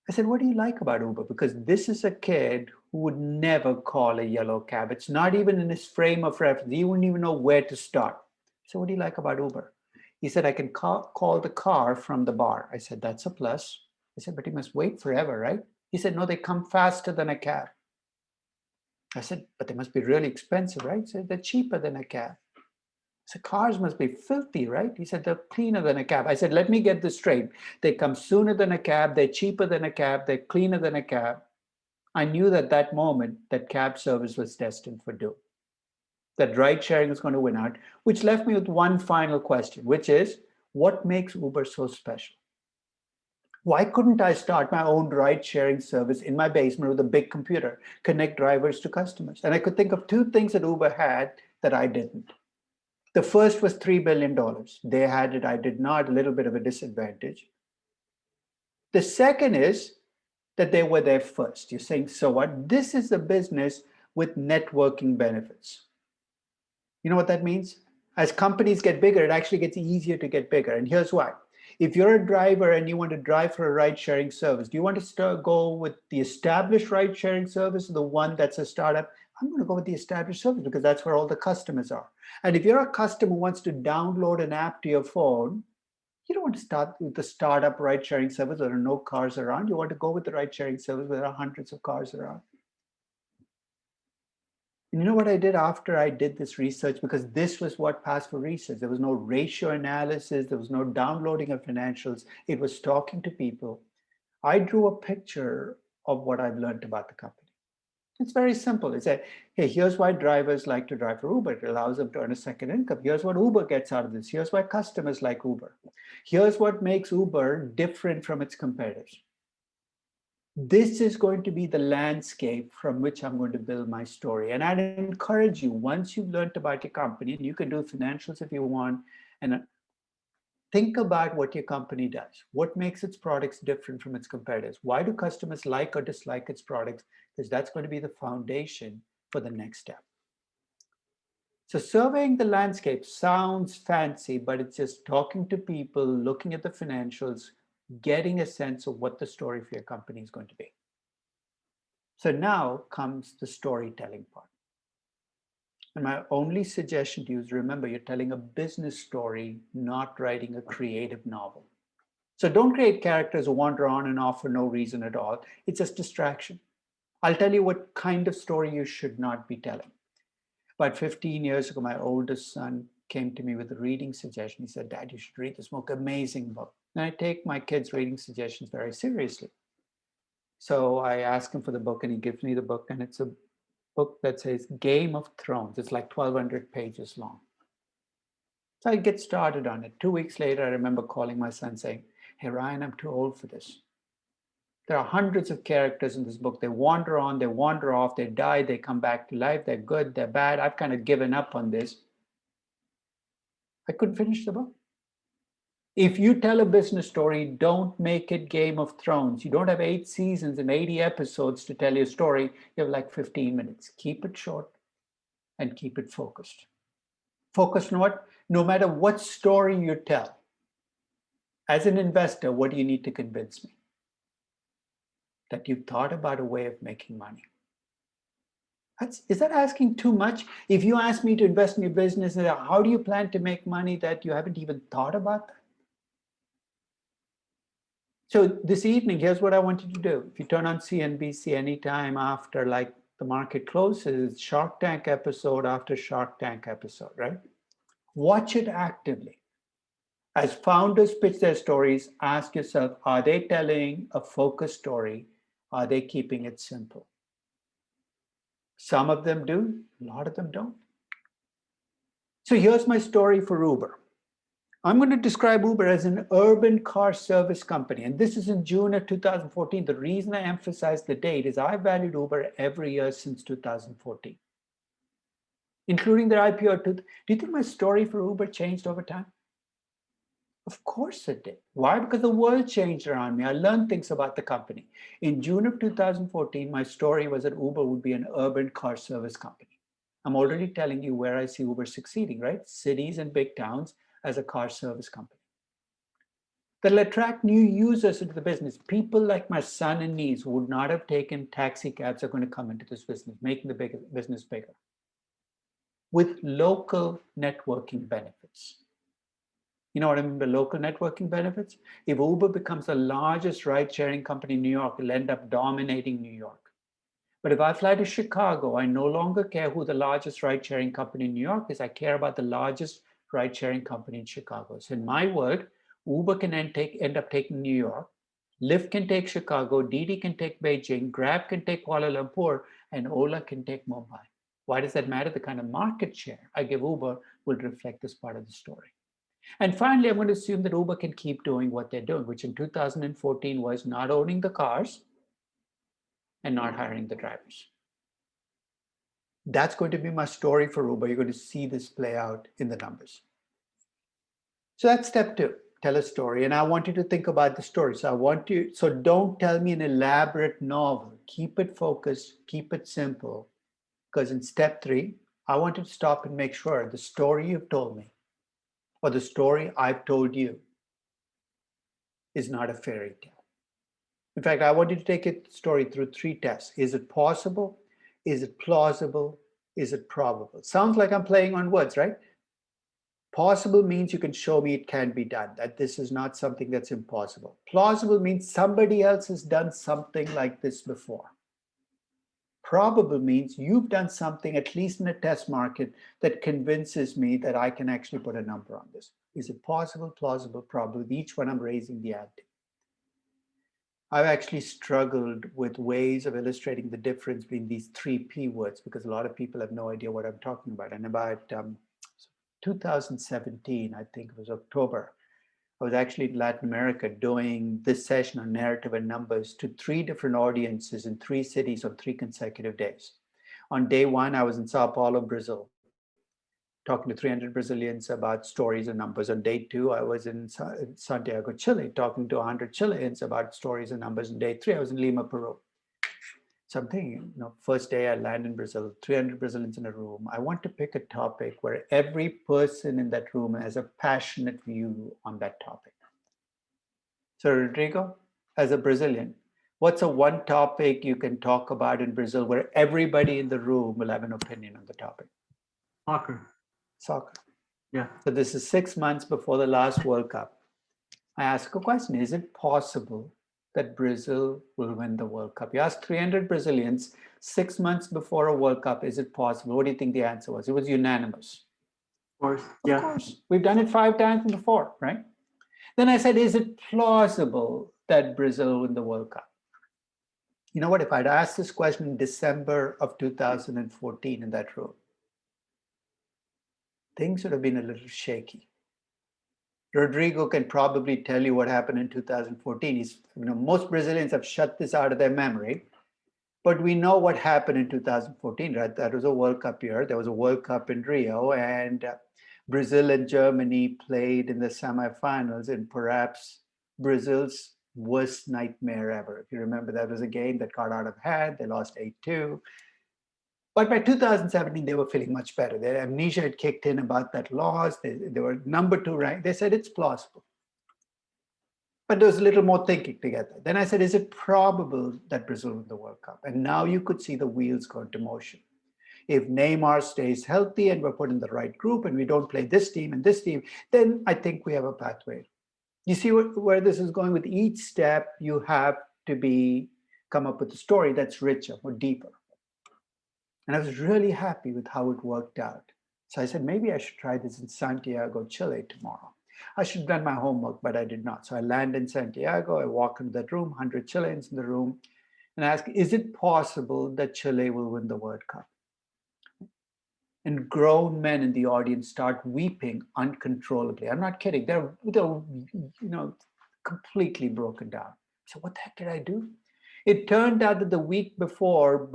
I said, "What do you like about Uber?" Because this is a kid who would never call a yellow cab. It's not even in his frame of reference. He wouldn't even know where to start. So what do you like about Uber? He said, "I can call the car from the bar." I said, "That's a plus." I said, "But you must wait forever, right?" He said, "No, they come faster than a cab." I said, "But they must be really expensive, right?" He said, "They're cheaper than a cab." I So cars must be filthy, right? He said, they're cleaner than a cab. I said, let me get this straight. They come sooner than a cab. They're cheaper than a cab. They're cleaner than a cab. I knew that that moment that cab service was destined for doom. That ride sharing is going to win out, which left me with one final question, which is, what makes Uber so special? Why couldn't I start my own ride sharing service in my basement with a big computer, connect drivers to customers? And I could think of two things that Uber had that I didn't. The first was $3 billion. They had it, I did not, a little bit of a disadvantage. The second is that they were there first. You're saying, so what? This is a business with networking benefits. You know what that means? As companies get bigger, it actually gets easier to get bigger. And here's why. If you're a driver and you want to drive for a ride-sharing service, do you want to go with the established ride-sharing service or the one that's a startup? I'm going to go with the established service because that's where all the customers are. And if you're a customer who wants to download an app to your phone, you don't want to start with the startup ride-sharing service where there are no cars around. You want to go with the ride-sharing service where there are hundreds of cars around. And you know what I did after I did this research? Because this was what passed for research. There was no ratio analysis. There was no downloading of financials. It was talking to people. I drew a picture of what I've learned about the company. It's very simple. It's a, hey, here's why drivers like to drive for Uber. It allows them to earn a second income. Here's what Uber gets out of this. Here's why customers like Uber. Here's what makes Uber different from its competitors. This is going to be the landscape from which I'm going to build my story. And I'd encourage you, once you've learned about your company, and you can do financials if you want, and think about what your company does. What makes its products different from its competitors? Why do customers like or dislike its products? Because that's going to be the foundation for the next step. So surveying the landscape sounds fancy, but it's just talking to people, looking at the financials, getting a sense of what the story for your company is going to be. So now comes the storytelling part. And my only suggestion to you is remember, you're telling a business story, not writing a creative novel. So don't create characters who wander on and off for no reason at all. It's just distraction. I'll tell you what kind of story you should not be telling. About 15 years ago, my oldest son came to me with a reading suggestion. He said, Dad, you should read this book, amazing book. And I take my kids' reading suggestions very seriously. So I ask him for the book and he gives me the book, and it's a book that says Game of Thrones. It's like 1,200 pages long. So I get started on it. 2 weeks later, I remember calling my son saying, hey, Ryan, I'm too old for this. There are hundreds of characters in this book. They wander on, they wander off, they die, they come back to life, they're good, they're bad. I've kind of given up on this. I couldn't finish the book. If you tell a business story, don't make it Game of Thrones. You don't have 8 seasons and 80 episodes to tell your story. You have like 15 minutes. Keep it short and keep it focused. Focus on what? No matter what story you tell, as an investor, what do you need to convince me? That you've thought about a way of making money. Is that asking too much? If you ask me to invest in your business, how do you plan to make money that you haven't even thought about that? So this evening, here's what I want you to do. If you turn on CNBC anytime after like the market closes, Shark Tank episode after Shark Tank episode, right? Watch it actively. As founders pitch their stories, ask yourself, are they telling a focused story? Are they keeping it simple? Some of them do, a lot of them don't. So here's my story for Uber. I'm going to describe Uber as an urban car service company. And this is in June of 2014. The reason I emphasize the date is I valued Uber every year since 2014, including their IPO. Do you think my story for Uber changed over time? Of course it did. Why? Because the world changed around me. I learned things about the company. In June of 2014, my story was that Uber would be an urban car service company. I'm already telling you where I see Uber succeeding, right? Cities and big towns as a car service company. That'll attract new users into the business. People like my son and niece who would not have taken taxi cabs are going to come into this business, making the business bigger. With local networking benefits. You know what I mean by local networking benefits? If Uber becomes the largest ride-sharing company in New York, it'll end up dominating New York. But if I fly to Chicago, I no longer care who the largest ride-sharing company in New York is. I care about the largest ride-sharing company in Chicago. So in my world, Uber can end up taking New York, Lyft can take Chicago, Didi can take Beijing, Grab can take Kuala Lumpur, and Ola can take Mumbai. Why does that matter? The kind of market share I give Uber will reflect this part of the story. And finally, I'm going to assume that Uber can keep doing what they're doing, which in 2014 was not owning the cars and not hiring the drivers. That's going to be my story for Uber. You're going to see this play out in the numbers. So that's step 2, tell a story. And I want you to think about the story. So don't tell me an elaborate novel. Keep it focused, keep it simple. Because in step 3, I want you to stop and make sure the story you've told me or the story I've told you is not a fairy tale. In fact, I want you to take a story through 3 tests. Is it possible? Is it plausible? Is it probable? Sounds like I'm playing on words, right? Possible means you can show me it can be done, that this is not something that's impossible. Plausible means somebody else has done something like this before. Probable means you've done something, at least in a test market, that convinces me that I can actually put a number on this. Is it possible, plausible, probable? With each one, I'm raising the ante. I've actually struggled with ways of illustrating the difference between these 3 P words because a lot of people have no idea what I'm talking about. And about 2017, I think it was October, I was actually in Latin America doing this session on narrative and numbers to 3 different audiences in 3 cities on 3 consecutive days. On day 1, I was in Sao Paulo, Brazil, talking to 300 Brazilians about stories and numbers. On day 2, I was in Santiago, Chile, talking to 100 Chileans about stories and numbers. On day 3, I was in Lima, Peru. So I'm thinking, first day I land in Brazil, 300 Brazilians in a room. I want to pick a topic where every person in that room has a passionate view on that topic. So Rodrigo, as a Brazilian, what's a one topic you can talk about in Brazil where everybody in the room will have an opinion on the topic? Soccer. Yeah. So this is 6 months before the last World Cup. I ask a question, is it possible that Brazil will win the World Cup? You ask 300 Brazilians 6 months before a World Cup, is it possible? What do you think the answer was? It was unanimous. Of course. Of course. We've done it 5 times before, right? Then I said, is it plausible that Brazil will win the World Cup? You know what? If I'd asked this question in December of 2014 in that room, things would have been a little shaky. Rodrigo can probably tell you what happened in 2014. Most Brazilians have shut this out of their memory, but we know what happened in 2014, right? That was a World Cup year. There was a World Cup in Rio, and Brazil and Germany played in the semifinals in perhaps Brazil's worst nightmare ever. If you remember, that was a game that got out of hand. They lost 8-2. But by 2017, they were feeling much better. Their amnesia had kicked in about that loss. They were number 2 ranked. They said it's plausible. But there was a little more thinking together. Then I said, is it probable that Brazil win the World Cup? And now you could see the wheels go into motion. If Neymar stays healthy and we're put in the right group and we don't play this team and this team, then I think we have a pathway. You see where this is going? With each step, you have to come up with a story that's richer, more deeper. And I was really happy with how it worked out. So I said, maybe I should try this in Santiago, Chile tomorrow. I should have done my homework, but I did not. So I land in Santiago, I walk into that room, 100 Chileans in the room, and I ask, is it possible that Chile will win the World Cup? And grown men in the audience start weeping uncontrollably. I'm not kidding. They're completely broken down. So what the heck did I do? It turned out that the week before,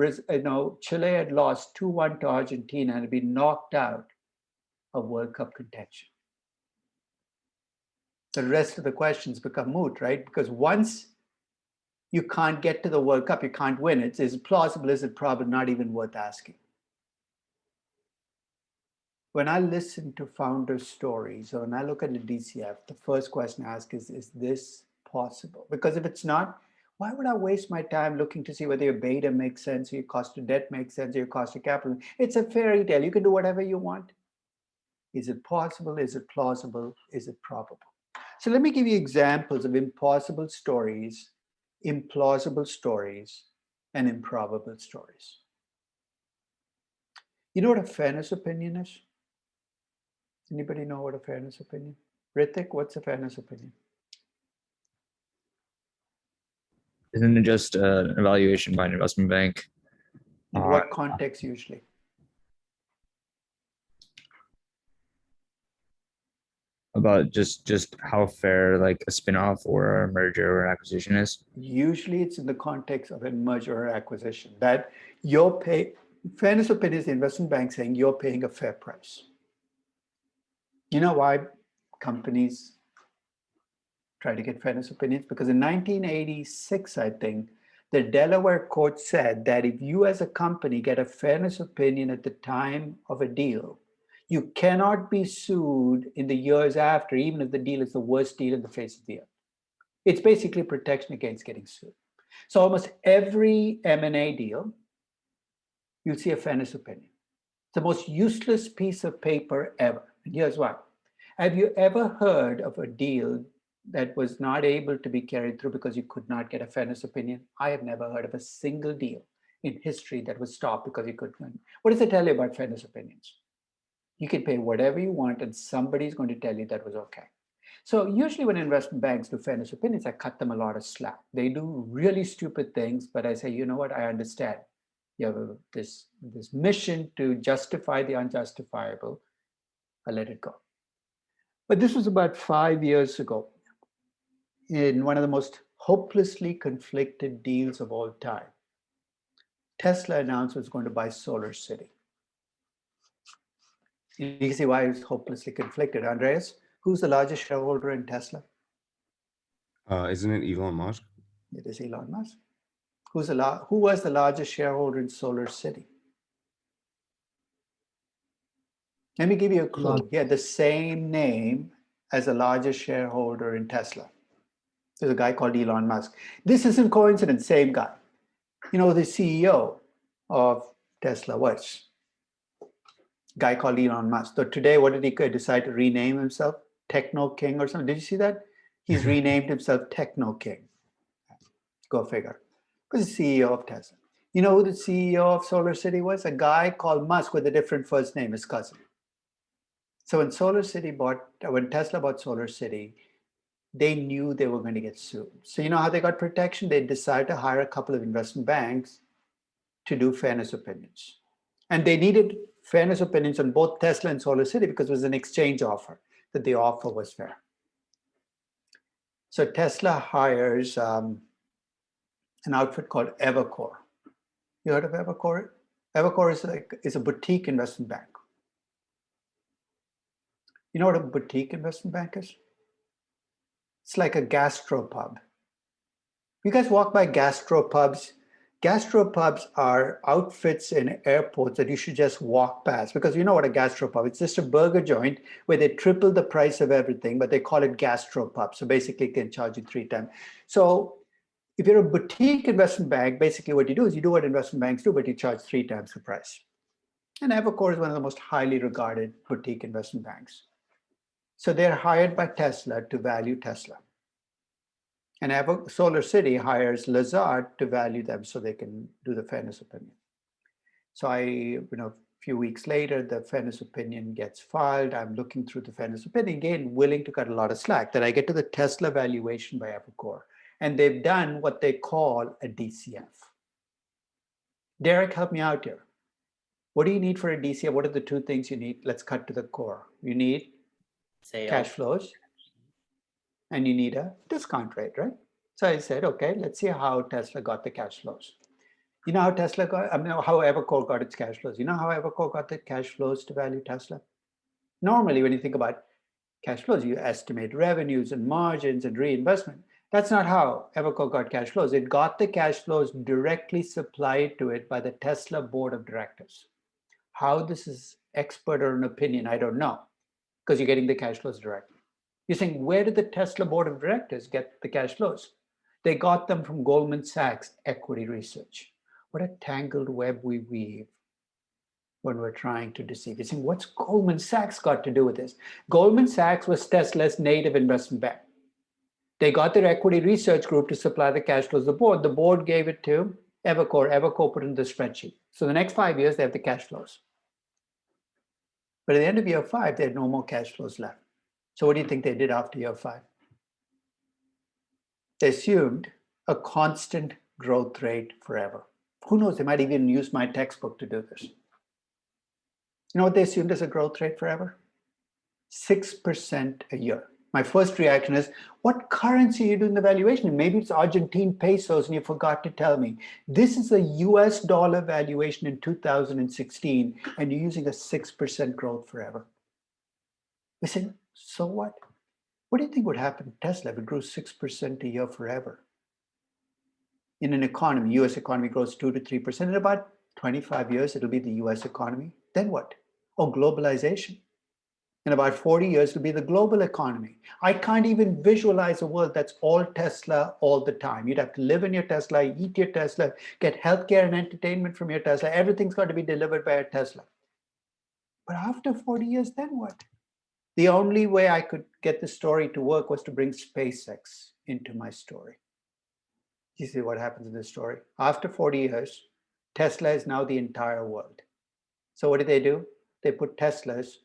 Chile had lost 2-1 to Argentina and had been knocked out of World Cup contention. The rest of the questions become moot, right? Because once you can't get to the World Cup, you can't win it. Is it plausible? Is it probable? Not even worth asking. When I listen to founder stories or when I look at the DCF, the first question I ask is this possible? Because if it's not, why would I waste my time looking to see whether your beta makes sense, or your cost of debt makes sense, or your cost of capital? It's a fairy tale. You can do whatever you want. Is it possible? Is it plausible? Is it probable? So let me give you examples of impossible stories, implausible stories, and improbable stories. You know what a fairness opinion is? Anybody know what a fairness opinion? Ritik, what's a fairness opinion? Isn't it just an evaluation by an investment bank? In what context usually? About just how fair like a spin-off or a merger or an acquisition is? Usually it's in the context of a merger or acquisition that fairness opinion is the investment bank saying you're paying a fair price. You know why companies try to get fairness opinions? Because in 1986, I think, the Delaware court said that if you as a company get a fairness opinion at the time of a deal, you cannot be sued in the years after, even if the deal is the worst deal in the face of the earth. It's basically protection against getting sued. So almost every M&A deal, you'll see a fairness opinion. It's the most useless piece of paper ever. And here's why. Have you ever heard of a deal that was not able to be carried through because you could not get a fairness opinion? I have never heard of a single deal in history that was stopped because you couldn't. What does it tell you about fairness opinions? You can pay whatever you want and somebody's going to tell you that was okay. So usually when investment banks do fairness opinions, I cut them a lot of slack. They do really stupid things, but I say, you know what, I understand. You have this mission to justify the unjustifiable. I let it go. But this was about 5 years ago in one of the most hopelessly conflicted deals of all time. Tesla announced it was going to buy SolarCity. You can see why it's hopelessly conflicted. Andreas, who's the largest shareholder in Tesla? Isn't it Elon Musk? It is Elon Musk. Who was the largest shareholder in SolarCity? Let me give you a clue. He had the same name as the largest shareholder in Tesla. There's a guy called Elon Musk. This isn't coincidence, same guy. You know, the CEO of Tesla was a guy called Elon Musk. So today, what did he decide to rename himself? Techno King or something. Did you see that? He's renamed himself Techno King. Go figure. He was the CEO of Tesla. You know who the CEO of SolarCity was? A guy called Musk with a different first name, his cousin. So when Tesla bought SolarCity, they knew they were going to get sued. So you know how they got protection? They decided to hire a couple of investment banks to do fairness opinions. And they needed fairness opinions on both Tesla and SolarCity because it was an exchange offer, that the offer was fair. So Tesla hires an outfit called Evercore. You heard of Evercore? Evercore is a boutique investment bank. You know what a boutique investment bank is? It's like a gastropub. You guys walk by gastropubs. Gastropubs are outfits in airports that you should just walk past, because you know what a gastropub is. It's just a burger joint where they triple the price of everything, but they call it gastropub. So basically, it can charge you 3 times. So if you're a boutique investment bank, basically what you do is you do what investment banks do, but you charge 3 times the price. And Evercore is one of the most highly regarded boutique investment banks. So they're hired by Tesla to value Tesla. And SolarCity hires Lazard to value them so they can do the fairness opinion. So a few weeks later, the fairness opinion gets filed. I'm looking through the fairness opinion, again, willing to cut a lot of slack. Then I get to the Tesla valuation by Evercore. And they've done what they call a DCF. Derek, help me out here. What do you need for a DCF? What are the 2 things you need? Let's cut to the core. You need cash flows, and you need a discount rate, right? So I said, okay, let's see how Tesla got the cash flows. You know how how Evercore got its cash flows. You know how Evercore got the cash flows to value Tesla? Normally, when you think about cash flows, you estimate revenues and margins and reinvestment. That's not how Evercore got cash flows. It got the cash flows directly supplied to it by the Tesla board of directors. How this is expert or an opinion, I don't know, because you're getting the cash flows directly. You're saying, where did the Tesla board of directors get the cash flows? They got them from Goldman Sachs equity research. What a tangled web we weave when we're trying to deceive. You're saying, what's Goldman Sachs got to do with this? Goldman Sachs was Tesla's native investment bank. They got their equity research group to supply the cash flows to the board. The board gave it to Evercore. Evercore put it in the spreadsheet. So the next 5 years, they have the cash flows. But at the end of year 5, they had no more cash flows left. So what do you think they did after year 5? They assumed a constant growth rate forever. Who knows, they might even use my textbook to do this. You know what they assumed as a growth rate forever? 6% a year. My first reaction is, what currency are you doing the valuation in? Maybe it's Argentine pesos and you forgot to tell me. This is a US dollar valuation in 2016 and you're using a 6% growth forever. We said, so what? What do you think would happen to Tesla if it grew 6% a year forever? In an economy, US economy grows 2 to 3%. In about 25 years, it'll be the US economy. Then what? Oh, globalization. In about 40 years, it'll be the global economy. I can't even visualize a world that's all Tesla all the time. You'd have to live in your Tesla, eat your Tesla, get healthcare and entertainment from your Tesla. Everything's got to be delivered by a Tesla. But after 40 years, then what? The only way I could get the story to work was to bring SpaceX into my story. You see what happens in this story? After 40 years, Tesla is now the entire world. So what do? They put Teslas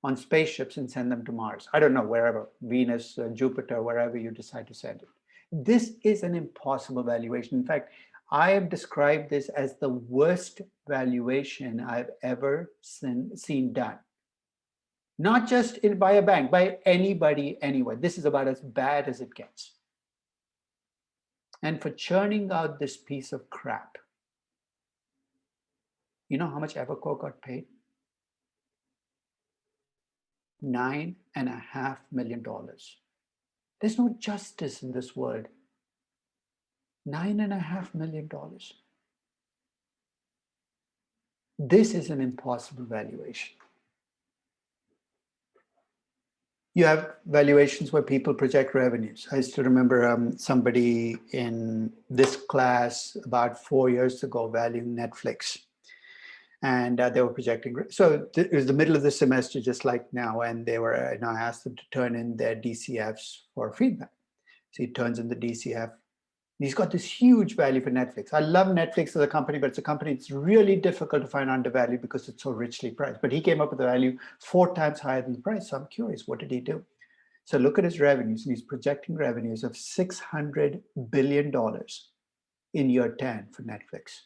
on spaceships and send them to Mars. I don't know, wherever, Venus, Jupiter, wherever you decide to send it. This is an impossible valuation. In fact, I have described this as the worst valuation I've ever seen done. Not just by a bank, by anybody, anywhere. This is about as bad as it gets. And for churning out this piece of crap, you know how much Evercore got paid? $9.5 million. There's no justice in this world. $9.5 million. This is an impossible valuation. You have valuations where people project revenues. I used to remember somebody in this class about 4 years ago valuing Netflix. And they were projecting. So it was the middle of the semester, just like now, and they were, I asked them to turn in their DCFs for feedback. So he turns in the DCF. He's got this huge value for Netflix. I love Netflix as a company, but it's a company that's really difficult to find undervalued because it's so richly priced. But he came up with a value 4 times higher than the price. So I'm curious, what did he do? So look at his revenues, and he's projecting revenues of $600 billion in year 10 for Netflix.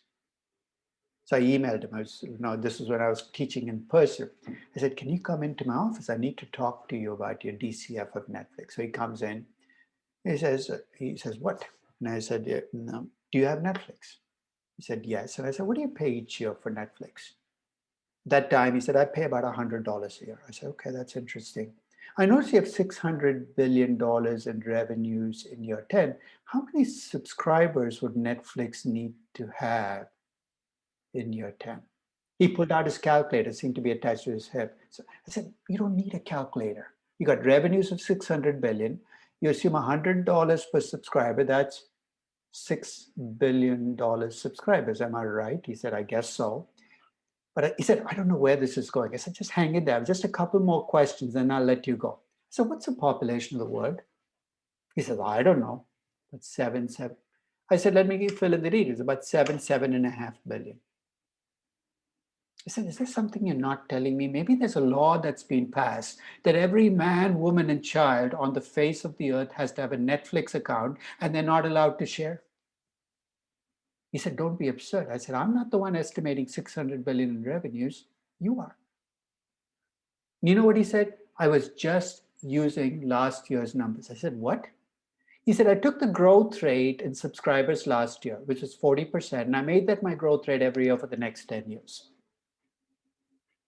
So I emailed him. This is when I was teaching in person. I said, can you come into my office? I need to talk to you about your DCF of Netflix. So he comes in. He says, what? And I said, no. Do you have Netflix? He said, yes. And I said, what do you pay each year for Netflix? That time, he said, I pay about $100 a year. I said, okay, that's interesting. I noticed you have $600 billion in revenues in year 10. How many subscribers would Netflix need to have in year 10? He pulled out his calculator, seemed to be attached to his hip. So I said, you don't need a calculator. You got revenues of $600 billion. You assume $100 per subscriber. That's $6 billion subscribers. Am I right? He said, I guess so. But he said, I don't know where this is going. I said, just hang in there. Just a couple more questions, then I'll let you go. So what's the population of the world? He said, I don't know. But 7. I said, let me fill in the details. About 7.5 billion. I said, is there something you're not telling me? Maybe there's a law that's been passed that every man, woman, and child on the face of the earth has to have a Netflix account and they're not allowed to share. He said, don't be absurd. I said, I'm not the one estimating 600 billion in revenues. You are. You know what he said? I was just using last year's numbers. I said, what? He said, I took the growth rate in subscribers last year, which was 40%, and I made that my growth rate every year for the next 10 years.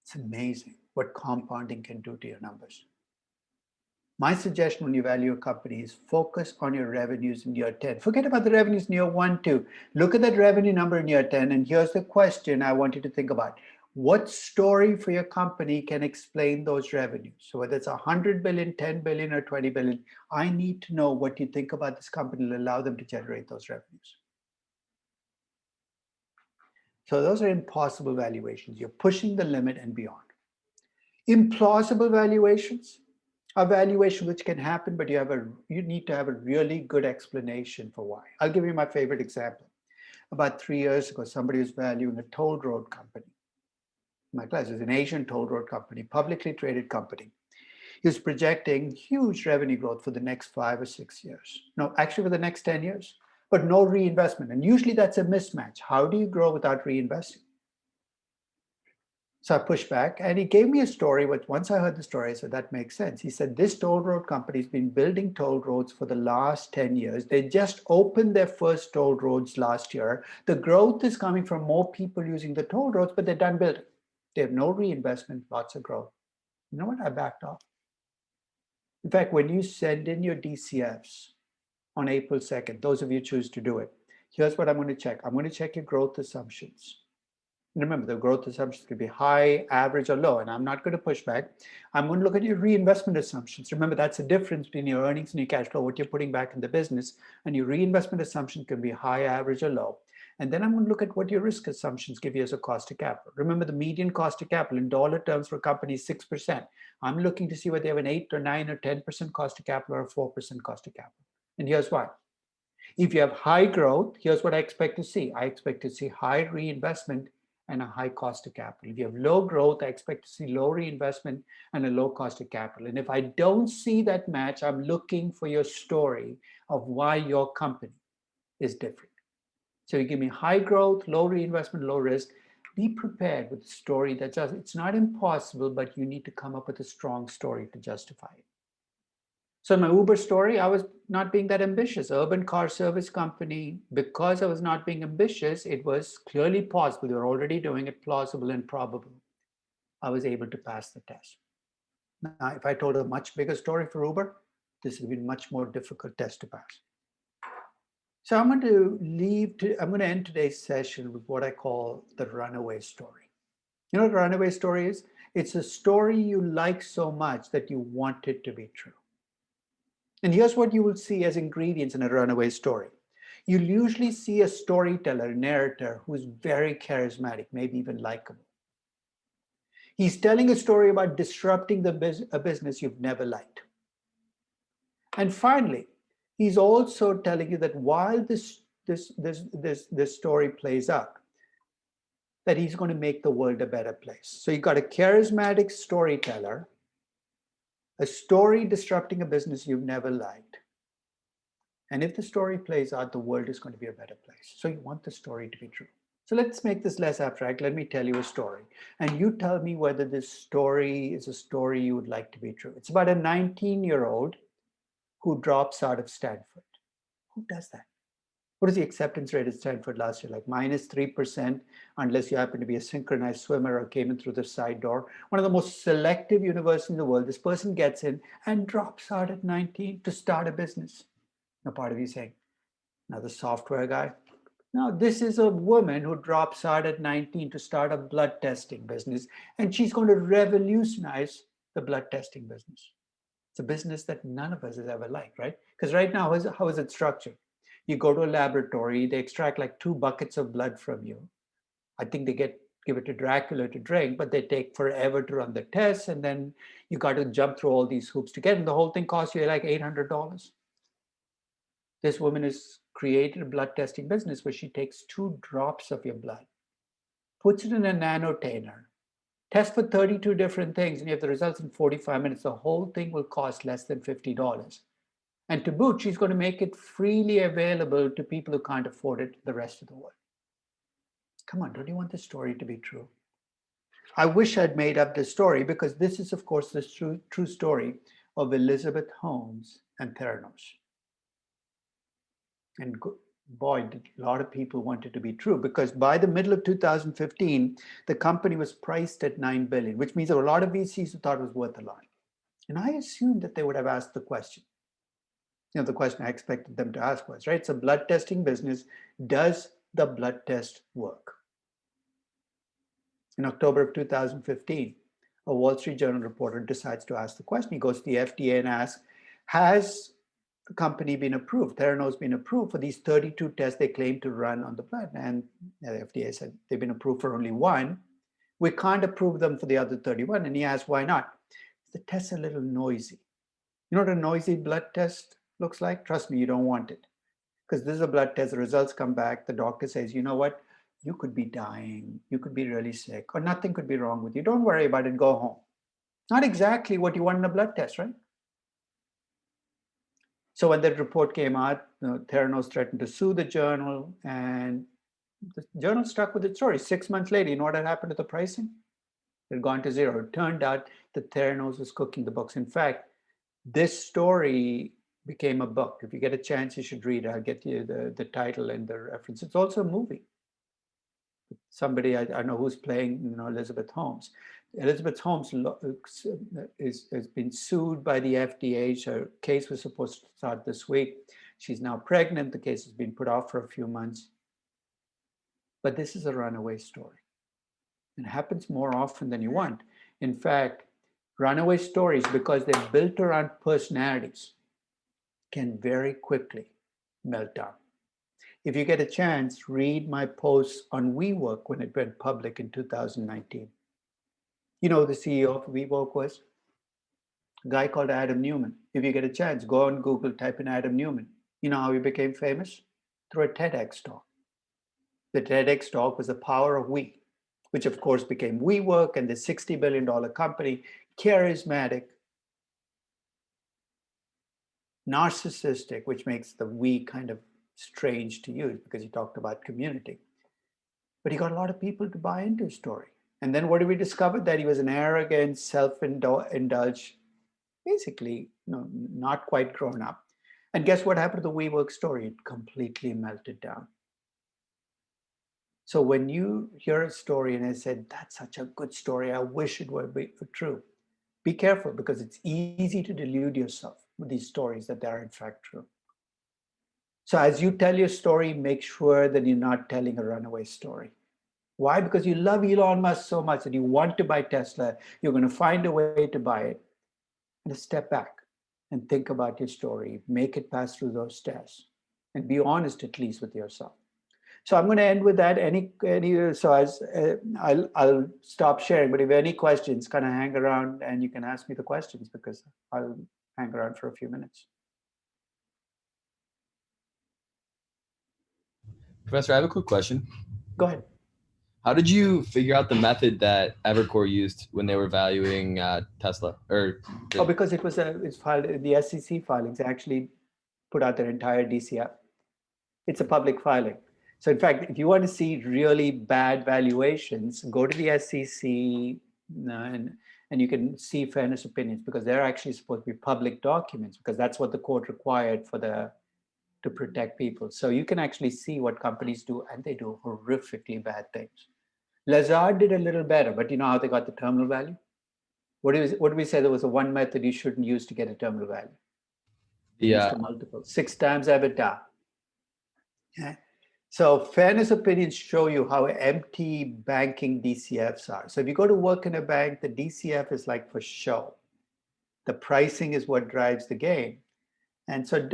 It's amazing what compounding can do to your numbers. My suggestion when you value a company is focus on your revenues in year 10. Forget about the revenues in year 1, 2. Look at that revenue number in year 10, and here's the question I want you to think about. What story for your company can explain those revenues? So whether it's 100 billion, 10 billion, or 20 billion, I need to know what you think about this company to allow them to generate those revenues. So those are impossible valuations. You're pushing the limit and beyond. Implausible valuations are valuations which can happen, but you need to have a really good explanation for why. I'll give you my favorite example. About 3 years ago, somebody was valuing a toll road company. my class. It was an Asian toll road company, publicly traded company. He was projecting huge revenue growth for the next 5 or 6 years. No, actually for the next 10 years, but no reinvestment. And usually that's a mismatch. How do you grow without reinvesting? So I pushed back, and he gave me a story, which once I heard the story, I said, that makes sense. He said, this toll road company has been building toll roads for the last 10 years. They just opened their first toll roads last year. The growth is coming from more people using the toll roads, but they're done building. They have no reinvestment, lots of growth. You know what? I backed off. In fact, when you send in your DCFs on April 2nd, those of you choose to do it, here's what I'm going to check. I'm going to check your growth assumptions. Remember, the growth assumptions could be high, average, or low, and I'm not going to push back. I'm going to look at your reinvestment assumptions. Remember, that's the difference between your earnings and your cash flow, what you're putting back in the business, and your reinvestment assumption can be high, average, or low. And then I'm going to look at what your risk assumptions give you as a cost of capital. Remember, the median cost of capital in dollar terms for a company is 6%. I'm looking to see whether they have an 8 or 9 or 10% cost of capital or a 4% cost of capital. And here's why. If you have high growth, here's what I expect to see. I expect to see high reinvestment and a high cost of capital. If you have low growth, I expect to see low reinvestment and a low cost of capital. And if I don't see that match, I'm looking for your story of why your company is different. So you give me high growth, low reinvestment, low risk. Be prepared with a story that just, it's not impossible, but you need to come up with a strong story to justify it. So in my Uber story, I was not being that ambitious. Urban car service company, because I was not being ambitious, it was clearly possible. They were already doing it, plausible and probable. I was able to pass the test. Now, if I told a much bigger story for Uber, this would be a much more difficult test to pass. So I'm going to end today's session with what I call the runaway story. You know what a runaway story is? It's a story you like so much that you want it to be true. And here's what you will see as ingredients in a runaway story. You'll usually see a storyteller, a narrator, who's very charismatic, maybe even likable. He's telling a story about disrupting a business you've never liked. And finally, he's also telling you that while this story plays out, that he's going to make the world a better place. So you've got a charismatic storyteller, a story disrupting a business you've never liked. And if the story plays out, the world is going to be a better place. So you want the story to be true. So let's make this less abstract. Let me tell you a story. And you tell me whether this story is a story you would like to be true. It's about a 19-year-old who drops out of Stanford. Who does that? What is the acceptance rate at Stanford last year? Like -3%, unless you happen to be a synchronized swimmer or came in through the side door. One of the most selective universities in the world. This person gets in and drops out at 19 to start a business. Now, part of you saying, now the software guy. Now, this is a woman who drops out at 19 to start a blood testing business, and she's going to revolutionize the blood testing business. It's a business that none of us has ever liked, right? Because right now, how is it structured? You go to a laboratory, they extract like 2 buckets of blood from you. I think they give it to Dracula to drink, but they take forever to run the tests, and then you got to jump through all these hoops to get it, and the whole thing costs you like $800. This woman has created a blood testing business where she takes 2 drops of your blood, puts it in a nanotainer, tests for 32 different things, and you have the results in 45 minutes. The whole thing will cost less than $50. And to boot, she's going to make it freely available to people who can't afford it the rest of the world. Come on, don't you want this story to be true? I wish I'd made up this story, because this is, of course, the true story of Elizabeth Holmes and Theranos. And boy, did a lot of people want it to be true, because by the middle of 2015, the company was priced at $9 billion, which means there were a lot of VCs who thought it was worth a lot. And I assumed that they would have asked the question. You know, the question I expected them to ask was, right, it's a blood testing business. Does the blood test work? In October of 2015, a Wall Street Journal reporter decides to ask the question. He goes to the FDA and asks, has the company been approved, Theranos been approved for these 32 tests they claim to run on the blood? And the FDA said they've been approved for only 1. We can't approve them for the other 31. And he asked, why not? The test's a little noisy. You know what a noisy blood test looks like? Trust me, you don't want it. Because this is a blood test, the results come back, the doctor says, you know what? you could be dying, you could be really sick, or nothing could be wrong with you. Don't worry about it, go home. Not exactly what you want in a blood test, right? So when that report came out, Theranos threatened to sue the journal, and the journal stuck with its story. 6 months later, you know what had happened to the pricing? It had gone to zero. It turned out that Theranos was cooking the books. In fact, this story became a book. If you get a chance, you should read it. I'll get you the title and the reference. It's also a movie. Somebody I know who's playing, Elizabeth Holmes. Elizabeth Holmes has been sued by the FDA. Her case was supposed to start this week. She's now pregnant. The case has been put off for a few months. But this is a runaway story. It happens more often than you want. In fact, runaway stories, because they're built around personalities, can very quickly melt down. If you get a chance, read my posts on WeWork when it went public in 2019. You know who the CEO of WeWork was? A guy called Adam Newman. If you get a chance, go on Google, type in Adam Newman. You know how he became famous? Through a TEDx talk. The TEDx talk was the power of we, which of course became WeWork and the $60 billion company, charismatic, narcissistic, which makes the we kind of strange to use because he talked about community. But he got a lot of people to buy into his story. And then what did we discover? That he was an arrogant, self-indulged, basically, not quite grown up. And guess what happened to the WeWork story? It completely melted down. So when you hear a story and I said, that's such a good story, I wish it would be true. Be careful, because it's easy to delude yourself with these stories that they are in fact true. So as you tell your story, make sure that you're not telling a runaway story. Why? Because you love Elon Musk so much that you want to buy Tesla. You're going to find a way to buy it. And step back and think about your story. Make it pass through those tests, and be honest at least with yourself. So I'm going to end with that. I'll stop sharing. But if any questions, kind of hang around and you can ask me the questions, because I'll hang around for a few minutes. Professor, I have a quick question. Go ahead. How did you figure out the method that Evercore used when they were valuing Tesla? Because it's filed, the SEC filings actually put out their entire DCF. It's a public filing. So in fact, if you want to see really bad valuations, go to the SEC and you can see fairness opinions, because they're actually supposed to be public documents, because that's what the court required to protect people. So you can actually see what companies do, and they do horrifically bad things. Lazard did a little better, but you know how they got the terminal value? What do we say? There was a one method you shouldn't use to get a terminal value. Yeah. Multiple 6 times EBITDA. Yeah. So fairness opinions show you how empty banking DCFs are. So if you go to work in a bank, the DCF is like for show. The pricing is what drives the game. And so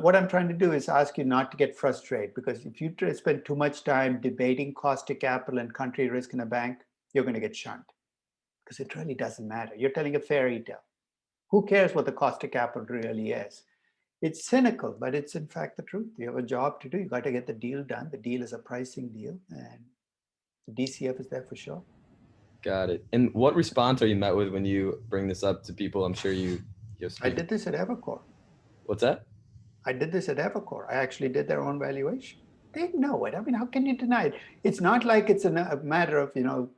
what I'm trying to do is ask you not to get frustrated, because if you spend too much time debating cost of capital and country risk in a bank, you're going to get shunned, because it really doesn't matter. You're telling a fairy tale. Who cares what the cost of capital really is? It's cynical, but it's in fact the truth. You have a job to do. You got to get the deal done. The deal is a pricing deal, and the DCF is there for sure. Got it. And what response are you met with when you bring this up to people? I'm sure you I did this at Evercore. What's that? I did this at Evercore. I actually did their own valuation. They know it. I mean, how can you deny it? It's not like it's a matter of,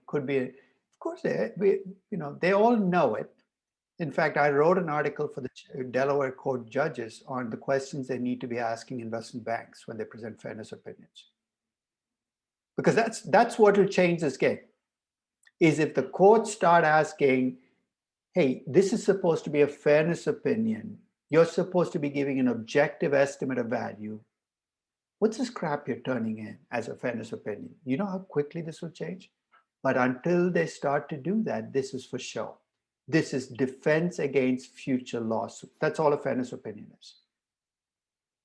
could be, of course, they all know it. In fact, I wrote an article for the Delaware Court judges on the questions they need to be asking investment banks when they present fairness opinions. Because that's what will change this game, is if the courts start asking, hey, this is supposed to be a fairness opinion. You're supposed to be giving an objective estimate of value. What's this crap you're turning in as a fairness opinion? You know how quickly this will change? But until they start to do that, this is for show. This is defense against future lawsuits. That's all a fairness opinion is.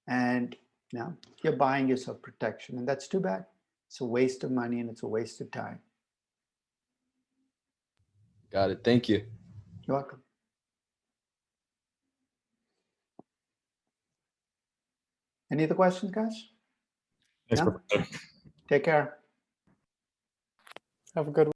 And now you're buying yourself protection, and that's too bad. It's a waste of money and it's a waste of time. Got it. Thank you. You're welcome. Any other questions, guys? Thanks, No? Professor. Take care. Have a good one.